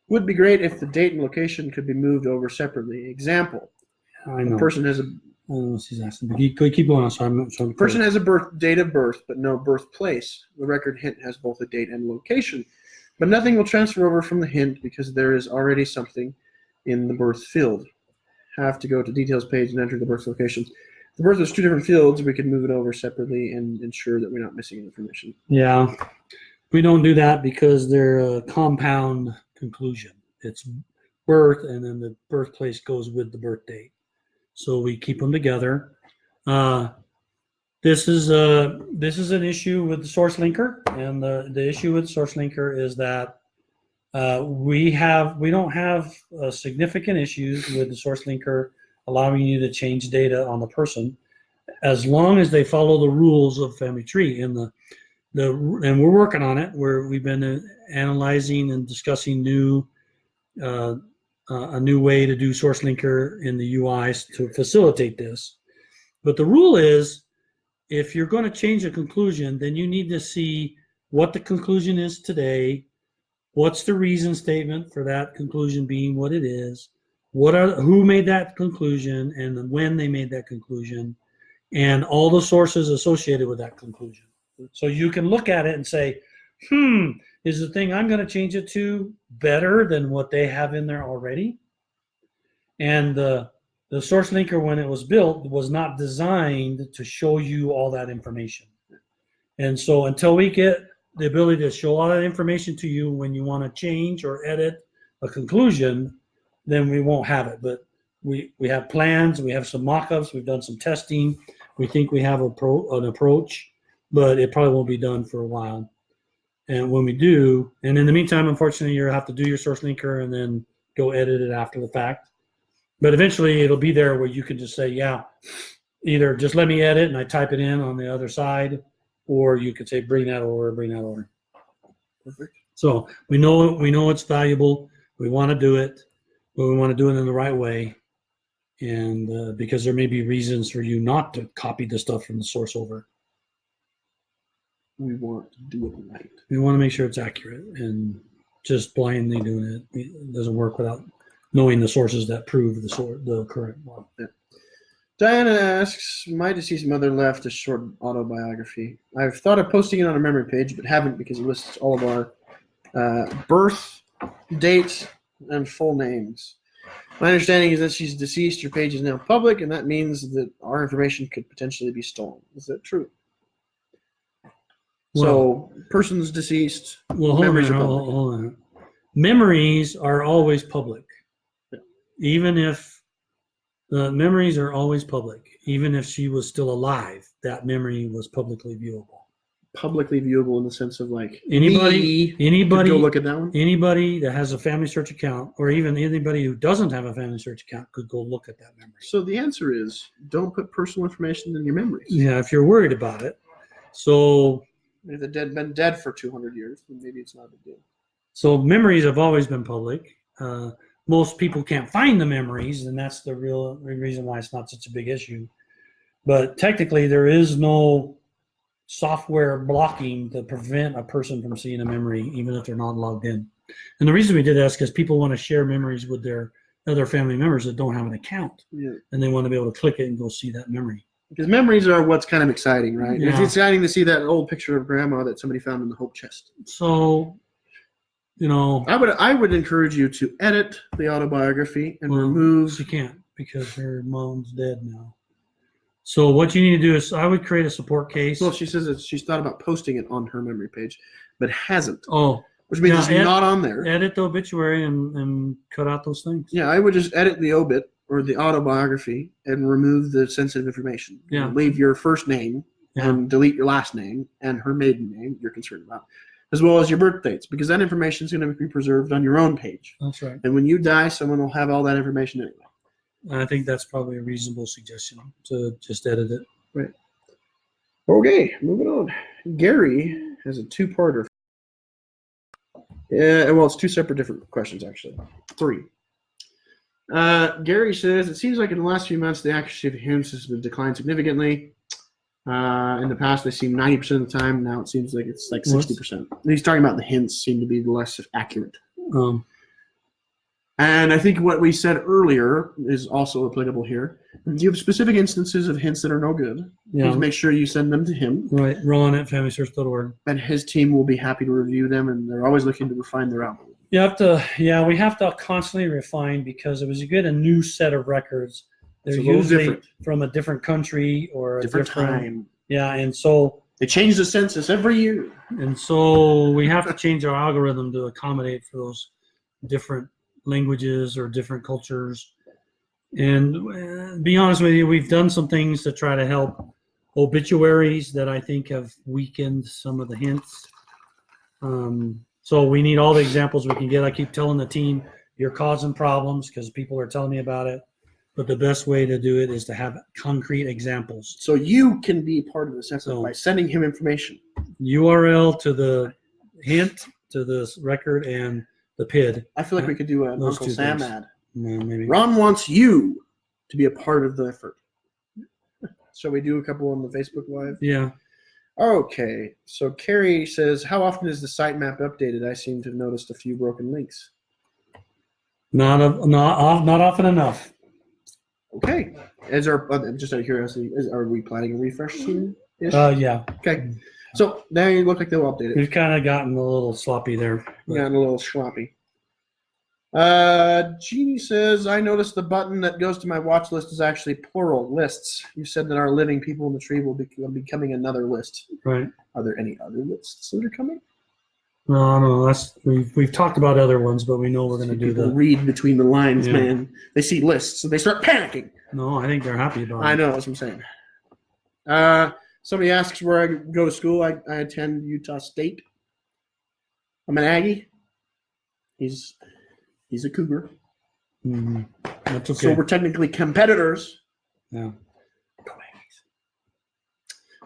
would be great if the date and location could be moved over separately. Example: I know. a person has a She's asking, but keep going on. So I'm trying to. person has a date of birth, but no birthplace. The record hint has both a date and location, but nothing will transfer over from the hint because there is already something in the birth field. Have to go to details page and enter the birth location. If the birth is two different fields, we can move it over separately and ensure that we're not missing information. Yeah, we don't do that because they're a compound conclusion. It's birth, and then the birthplace goes with the birth date. So we keep them together. This is an issue with the source linker, and the issue with source linker is that we don't have significant issues with the source linker allowing you to change data on the person, as long as they follow the rules of family tree. And and we're working on it. We've been analyzing and discussing a new way to do source linker in the UIs to facilitate this. But the rule is, if you're going to change a conclusion, then you need to see what the conclusion is today, what's the reason statement for that conclusion being what it is, who made that conclusion, and when they made that conclusion, and all the sources associated with that conclusion. So you can look at it and say, is the thing I'm going to change it to better than what they have in there already? And the source linker, when it was built, was not designed to show you all that information. And so until we get the ability to show all that information to you when you want to change or edit a conclusion, then we won't have it. But we have plans, we have some mock-ups, we've done some testing. We think we have an approach, but it probably won't be done for a while. And when we do, and in the meantime, unfortunately, you'll have to do your source linker and then go edit it after the fact. But eventually it'll be there where you can just say, yeah, either just let me edit and I type it in on the other side, or you could say, bring that over. Perfect. So we know it's valuable. We want to do it, but we want to do it in the right way. And because there may be reasons for you not to copy the stuff from the source over. We want to do it right. We want to make sure it's accurate, and just blindly doing it doesn't work without knowing the sources that prove the current one. Yeah. Diana asks, my deceased mother left a short autobiography. I've thought of posting it on a memory page, but haven't because it lists all of our birth, dates, and full names. My understanding is that she's deceased. Her page is now public, and that means that our information could potentially be stolen. Is that true? So, person's deceased. Well, hold on. Memories are always public. Yeah. Even if the memories are always public, even if she was still alive, that memory was publicly viewable. Publicly viewable in the sense of like anybody could go look at that one. Anybody that has a FamilySearch account, or even anybody who doesn't have a FamilySearch account, could go look at that memory. So the answer is, don't put personal information in your memories. Yeah, if you're worried about it. So if the dead been dead for 200 years, then maybe it's not a big deal. So memories have always been public. Most people can't find the memories, and that's the real reason why it's not such a big issue. But technically, there is no software blocking to prevent a person from seeing a memory, even if they're not logged in. And the reason we did that is because people want to share memories with their other family members that don't have an account. Yeah. And they want to be able to click it and go see that memory. Because memories are what's kind of exciting, right? Yeah. It's exciting to see that old picture of grandma that somebody found in the hope chest. So, I would encourage you to edit the autobiography and remove. She can't because her mom's dead now. So what you need to do is, I would create a support case. Well, she says that she's thought about posting it on her memory page, but hasn't. Oh. Which means it's not on there. Edit the obituary and cut out those things. Yeah, I would just edit the obit or the autobiography and remove the sensitive information. Yeah. Leave your first name and delete your last name and her maiden name you're concerned about, as well as your birth dates, because that information is going to be preserved on your own page. That's right. And when you die, someone will have all that information anyway. I think that's probably a reasonable suggestion to just edit it. Right. Okay, moving on. Gary has a two-parter. Yeah, well, it's two separate different questions, actually. 3. Gary says, it seems like in the last few months, the accuracy of hints has declined significantly. In the past, they seem 90% of the time. Now it seems like it's like 60%. He's talking about the hints seem to be less accurate. And I think what we said earlier is also applicable here. If you have specific instances of hints that are no good, please make sure you send them to him. Right, Ron at FamilySearch.org. And his team will be happy to review them, and they're always looking to refine their algorithm. We have to constantly refine, because if you get a new set of records, they're usually different from a different country or a different time. Yeah, and so they change the census every year. And so we have to change our algorithm to accommodate for those different languages or different cultures. And be honest with you, we've done some things to try to help obituaries that I think have weakened some of the hints. So we need all the examples we can get. I keep telling the team, you're causing problems because people are telling me about it. But the best way to do it is to have concrete examples. So you can be part of this effort by sending him information. URL to the hint, to the record, and the PID. I feel like we could do an Uncle Sam ad. Maybe. Ron wants you to be a part of the effort. Shall we do a couple on the Facebook Live? Yeah. Okay. So Carrie says, how often is the sitemap updated? I seem to have noticed a few broken links. Not often enough. Okay. Just out of curiosity, are we planning a refresh soon? Yeah. Okay. So now you look like they'll update it. We've kind of gotten a little sloppy there. Gotten a little sloppy. Jeannie says, I noticed the button that goes to my watch list is actually plural lists. You said that our living people in the tree will be becoming another list. Right. Are there any other lists that are coming? No. We've talked about other ones, but we know we're going to do the read between the lines, man. They see lists, so they start panicking. No, I think they're happy about it. I know, that's what I'm saying. Somebody asks where I go to school. I attend Utah State. I'm an Aggie. He's a Cougar. Mm-hmm. That's okay. So we're technically competitors. Yeah. Go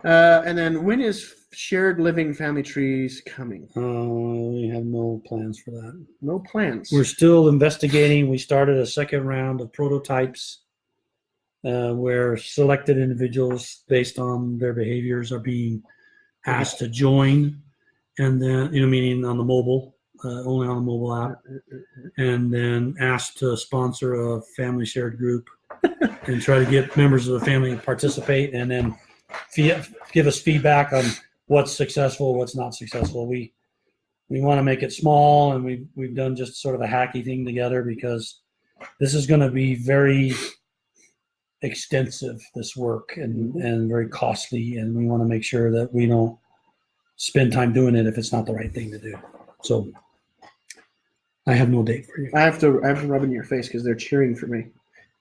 Aggies. And then when is shared living family trees coming? We have no plans for that. No plans. We're still investigating. We started a second round of prototypes where selected individuals based on their behaviors are being asked to join, and then, meaning on the mobile, only on the mobile app, and then asked to sponsor a family shared group and try to get members of the family to participate, and then give us feedback on what's successful, what's not successful. We want to make it small, and we've done just sort of a hacky thing together, because this is going to be very extensive, this work, and very costly, and we want to make sure that we don't spend time doing it if it's not the right thing to do. So I have no date for you. I have to rub in your face because they're cheering for me.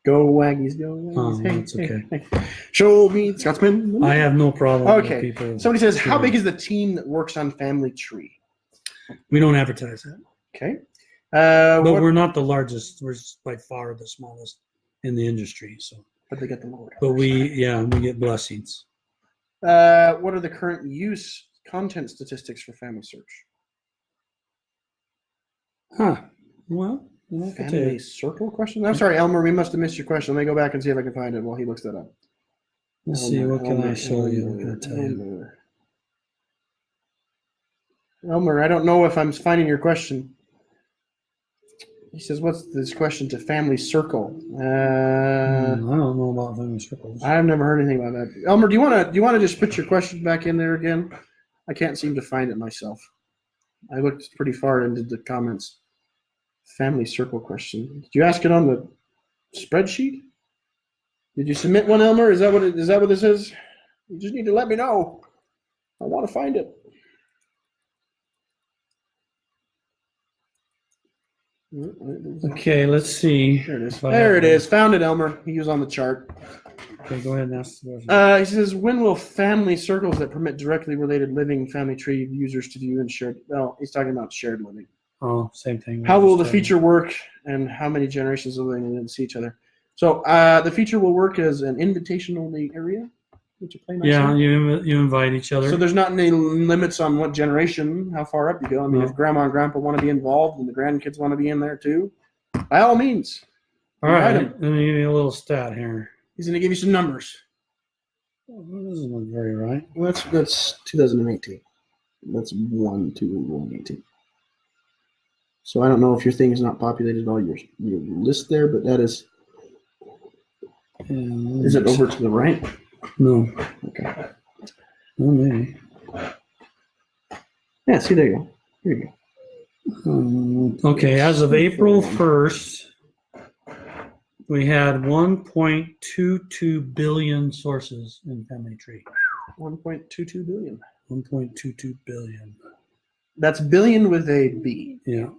Go Aggies, go Aggies. Oh, that's okay. Hey. Show me Scotsman. I have no problem with people. Somebody says, how big is the team that works on Family Tree? We don't advertise that. Okay. But we're not the largest. We're by far the smallest in the industry. So. But they get the lower. But we get blessings. What are the current use content statistics for FamilySearch? Huh. Well, Family Circle question? I'm sorry, Elmer, we must have missed your question. Let me go back and see if I can find it while he looks that up. Let's see, what can I show you? I'm going to tell you. Elmer, I don't know if I'm finding your question. He says, what's this question to Family Circle? I don't know about Family Circles. I've never heard anything about that. Elmer, do you want to just put your question back in there again? I can't seem to find it myself. I looked pretty far into the comments. Family Circle question. Did you ask it on the spreadsheet? Did you submit one, Elmer? Is that what this is? You just need to let me know. I want to find it. Okay, let's see. There it is. There it is. Found it, Elmer. He was on the chart. Okay, go ahead and ask the question. He says, when will family circles that permit directly related living family tree users to view and share? Well, he's talking about shared living. Oh, same thing. How will the feature work, and how many generations will they need to see each other? So the feature will work as an invitation-only area. Yeah, you invite each other. So there's not any limits on what generation, how far up you go. I mean, if grandma and grandpa want to be involved and the grandkids want to be in there too, by all means. All right. Let me give you a little stat here. He's going to give you some numbers. That doesn't look very right. Well, that's 2018. That's 1/2/18. So I don't know if your thing is not populated all your list there, but that is. Is it over to the right? No. Okay. Oh, maybe. Yeah. See, there you go. Here you go. Okay. As of April 1st, we had 1.22 billion sources in Family Tree. 1.22 billion. 1.22 billion. That's billion with a B. Yeah.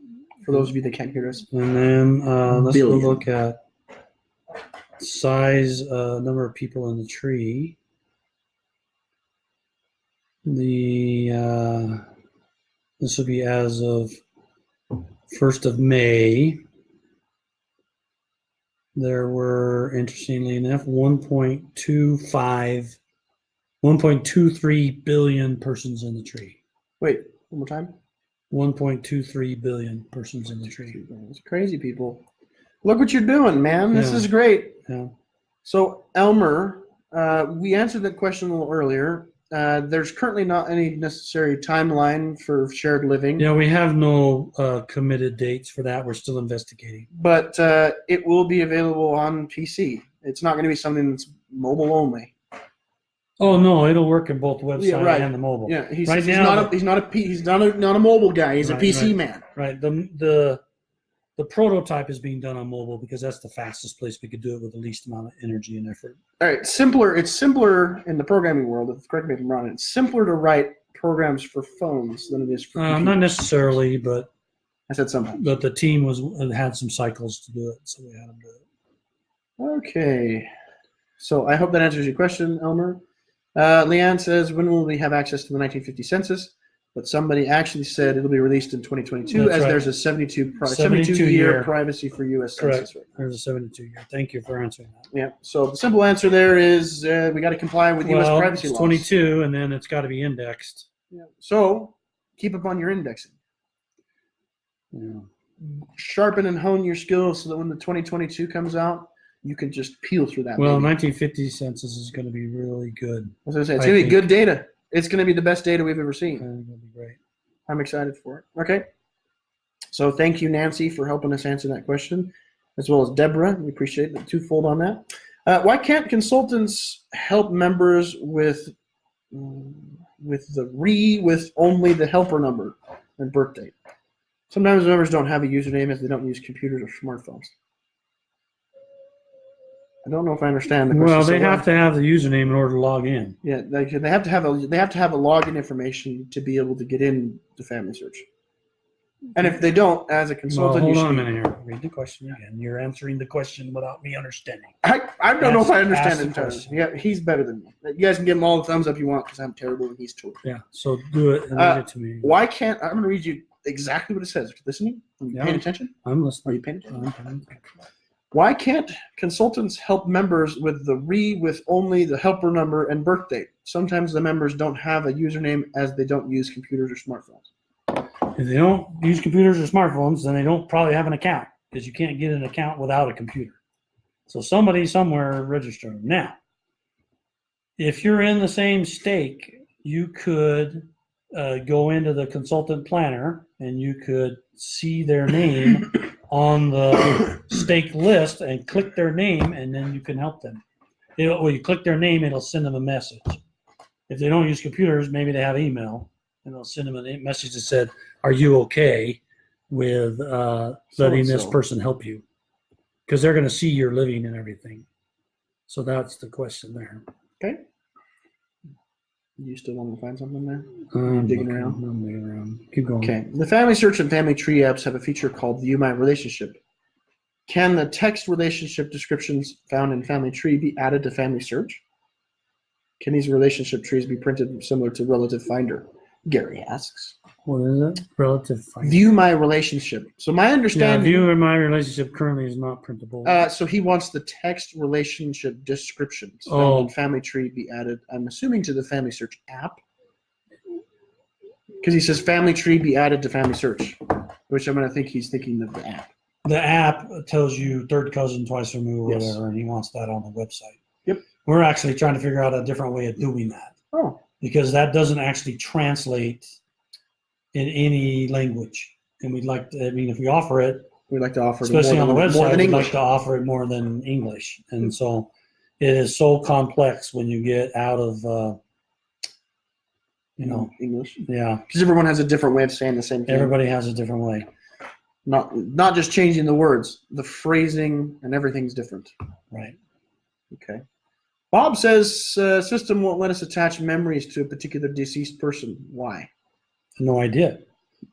For those of you that can't hear us. And then let's go Billion. look at size, number of people in the tree. This will be as of 1st of May. There were, interestingly enough, 1.23 billion persons in the tree. Wait, one more time. 1.23 billion persons in the tree. It's crazy, people. Look what you're doing, man. This is great. Yeah. So, Elmer, we answered that question a little earlier. There's currently not any necessary timeline for shared living. Yeah, we have no committed dates for that. We're still investigating. But it will be available on PC. It's not going to be something that's mobile only. Oh no, it'll work in both website and the mobile. Yeah, he's not a mobile guy. He's a PC man. Right. The prototype is being done on mobile because that's the fastest place we could do it with the least amount of energy and effort. All right, simpler. It's simpler in the programming world. Correct me if I'm wrong. It's simpler to write programs for phones than it is for computers. Not necessarily, but I said sometimes. But the team had some cycles to do it, so we had them do it. Okay, so I hope that answers your question, Elmer. Leanne says, when will we have access to the 1950 census? But somebody actually said it'll be released in 2022 there's a 72-year privacy for U.S. census. Right? There's a 72-year. Thank you for answering that. Yeah. So the simple answer there is we got to comply with U.S. privacy laws. 22, and then it's got to be indexed. Yeah. So keep up on your indexing. Yeah. Sharpen and hone your skills so that when the 2022 comes out, you can just peel through that. Well, 1950 census is going to be really good. I was going to say, it's going to be good data. It's going to be the best data we've ever seen. It's going to be great. I'm excited for it. Okay. So thank you, Nancy, for helping us answer that question, as well as Deborah. We appreciate it twofold on that. Why can't consultants help members with only the helper number and birth date? Sometimes members don't have a username as they don't use computers or smartphones. I don't know if I understand the question. Well, they have to have the username in order to log in. Yeah, they have to have a login information to be able to get in to FamilySearch. And if they don't, as a consultant, hold on a minute here. Read the question again. You're answering the question without me understanding. I don't know if I understand it entirely. Yeah, he's better than me. You guys can give him all the thumbs up you want because I'm terrible and he's terrible. Yeah, so do it and read it to me. Why can't I'm going to read you exactly what it says. Listening? Are you paying attention? I'm listening. Are you paying attention? Why can't consultants help members with only the helper number and birth date? Sometimes the members don't have a username as they don't use computers or smartphones. If they don't use computers or smartphones, then they don't probably have an account because you can't get an account without a computer. So somebody somewhere register them. Now, if you're in the same stake, you could go into the consultant planner and you could see their name on the stake list and click their name, and then you can help them. When you click their name, it'll send them a message. If they don't use computers, maybe they have email, and they'll send them a message that said, "Are you okay with letting this person help you?" Because they're going to see your living and everything. So that's the question there. Okay. You still want to find something there? I'm digging around. I'm digging around. Keep going. Okay. The FamilySearch and Family Tree apps have a feature called View My Relationship. Can the text relationship descriptions found in Family Tree be added to FamilySearch? Can these relationship trees be printed similar to Relative Finder? Gary asks. What is it? Relative Finder. View My Relationship. So my understanding. Yeah, View My Relationship currently is not printable. So he wants the text relationship descriptions found in Family Tree be added, I'm assuming, to the FamilySearch app. Because he says Family Tree be added to FamilySearch, which I'm going to think he's thinking of the app. the app tells you third cousin, twice removed, Yes. whatever, and he wants that on the website. Yep. We're actually trying to figure out a different way of doing that Oh, because that doesn't actually translate in any language. And we'd like to, I mean, if we offer it, we'd like to offer it especially on the more website, than we'd English. like to offer it more than English. And so it is so complex when you get out of, English. yeah, Because everyone has a different way of saying the same thing. everybody has a different way. Not just changing the words, the phrasing and everything's different. Right. Okay. Bob says system won't let us attach memories to a particular deceased person. Why? No idea.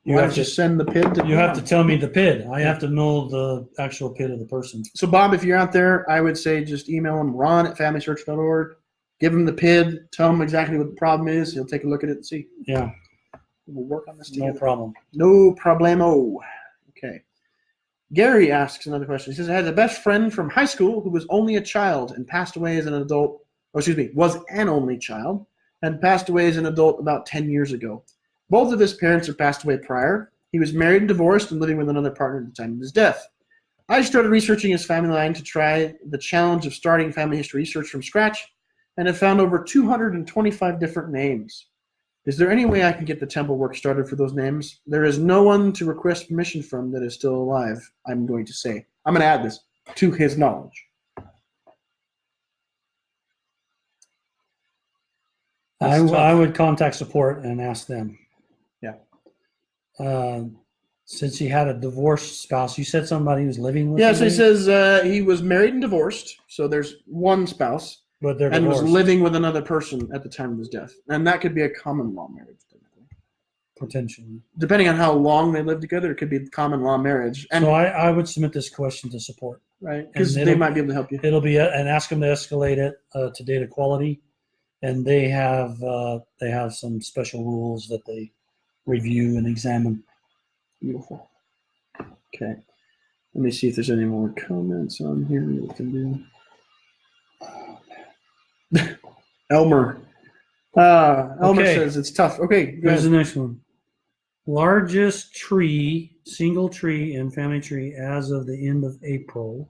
You Why have don't to you send the PID to You have Bob? to tell me the PID. I have to know the actual PID of the person. So, Bob, if you're out there, I would say just email him, ron@familysearch.org. Give him the PID. Tell him exactly what the problem is. He'll take a look at it and see. Yeah, We'll work on this no together. problem. No problemo. Okay. Gary asks another question. He says, I had a best friend from high school who was only a child and passed away as an adult. Oh, excuse me, was an only child and passed away as an adult about 10 years ago. Both of his parents had passed away prior. He was married and divorced and living with another partner at the time of his death. I started researching his family line to try the challenge of starting family history research from scratch and have found over 225 different names. Is there any way I can get the temple work started for those names? There is no one to request permission from that is still alive, I'm going to say. I'm going to add this to his knowledge. I would contact support and ask them. Yeah. Since he had a divorced spouse, you said somebody was living with Yeah, so he somebody, says he was married and divorced, so there's one spouse, but they're and divorced. was living with another person at the time of his death. And that could be a common law marriage. Potentially. Depending on how long they live together, it could be common law marriage. And So I would submit this question to support. right, because and they might be able to help you. It'll be and ask them to escalate it to data quality, and they have some special rules that they review and examine. Beautiful. Okay. Let me see if there's any more comments on here we can do. Elmer. Elmer Okay. says it's tough. Okay, go Here's the ahead. next one. Largest tree, single tree in family tree as of the end of April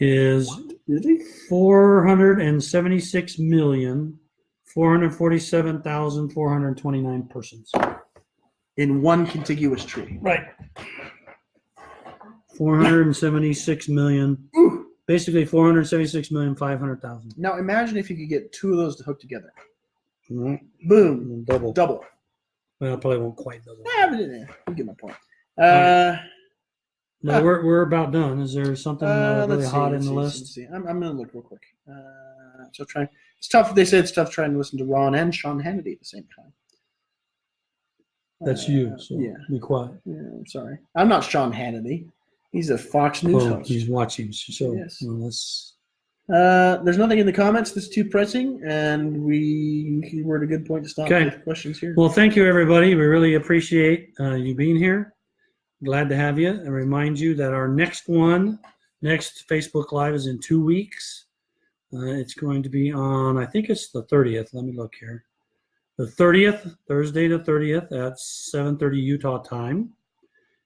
is Really? 476,447,429 persons. In one contiguous tree. Right. 476 million. Ooh. Basically 476,500,000. Now imagine if you could get two of those to hook together. Right. Boom. Double. Double. Well, probably won't quite double. You get my point. No, we're about done. Is there something really let's hot see, in the let's list? see. I'm going to look real quick. So try. It's tough. They say it's tough trying to listen to Ron and Sean Hannity at the same time. That's you. So yeah. be quiet. Yeah, I'm sorry. I'm not Sean Hannity. He's a Fox News Well, host. he's watching. So Yes. well, that's There's nothing in the comments that's too pressing, and we're at a good point to stop Okay. with questions here. well. Thank you, everybody. We really appreciate you being here. Glad to have you. And remind you that our next Facebook Live is in 2 weeks. It's going to be on, I think it's the 30th. Let me look here. The 30th, Thursday the 30th at 7:30 Utah time.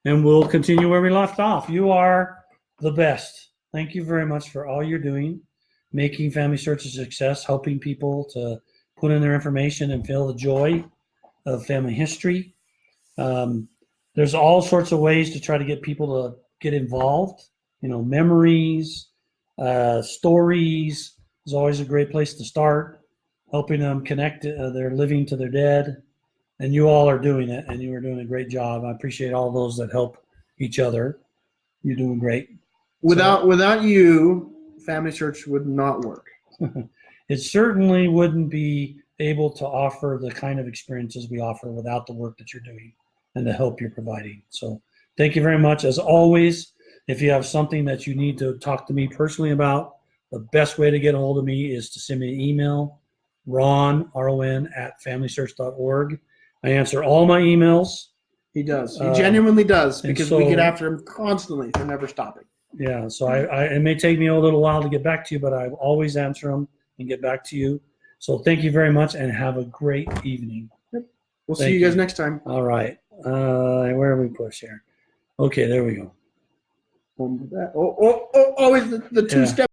And we'll continue where we left off. You are the best. Thank you very much for all you're doing, making Family Search a success, helping people to put in their information and feel the joy of family history. There's all sorts of ways to try to get people to get involved. Memories, stories is always a great place to start, helping them connect their living to their dead. And you all are doing it, and you are doing a great job. I appreciate all those that help each other. You're doing great. Without you, Family Search would not work. It certainly wouldn't be able to offer the kind of experiences we offer without the work that you're doing and the help you're providing. So thank you very much. As always, if you have something that you need to talk to me personally about, the best way to get a hold of me is to send me an email, ron, @familysearch.org. I answer all my emails. He does. He genuinely does, because we so- get after him constantly for never stopping. Yeah, so it may take me a little while to get back to you, but I always answer them and get back to you. So thank you very much, and have a great evening. We'll Thank see you guys you. next time. All right. Where are we pushed here? Okay, there we go. Always the two-step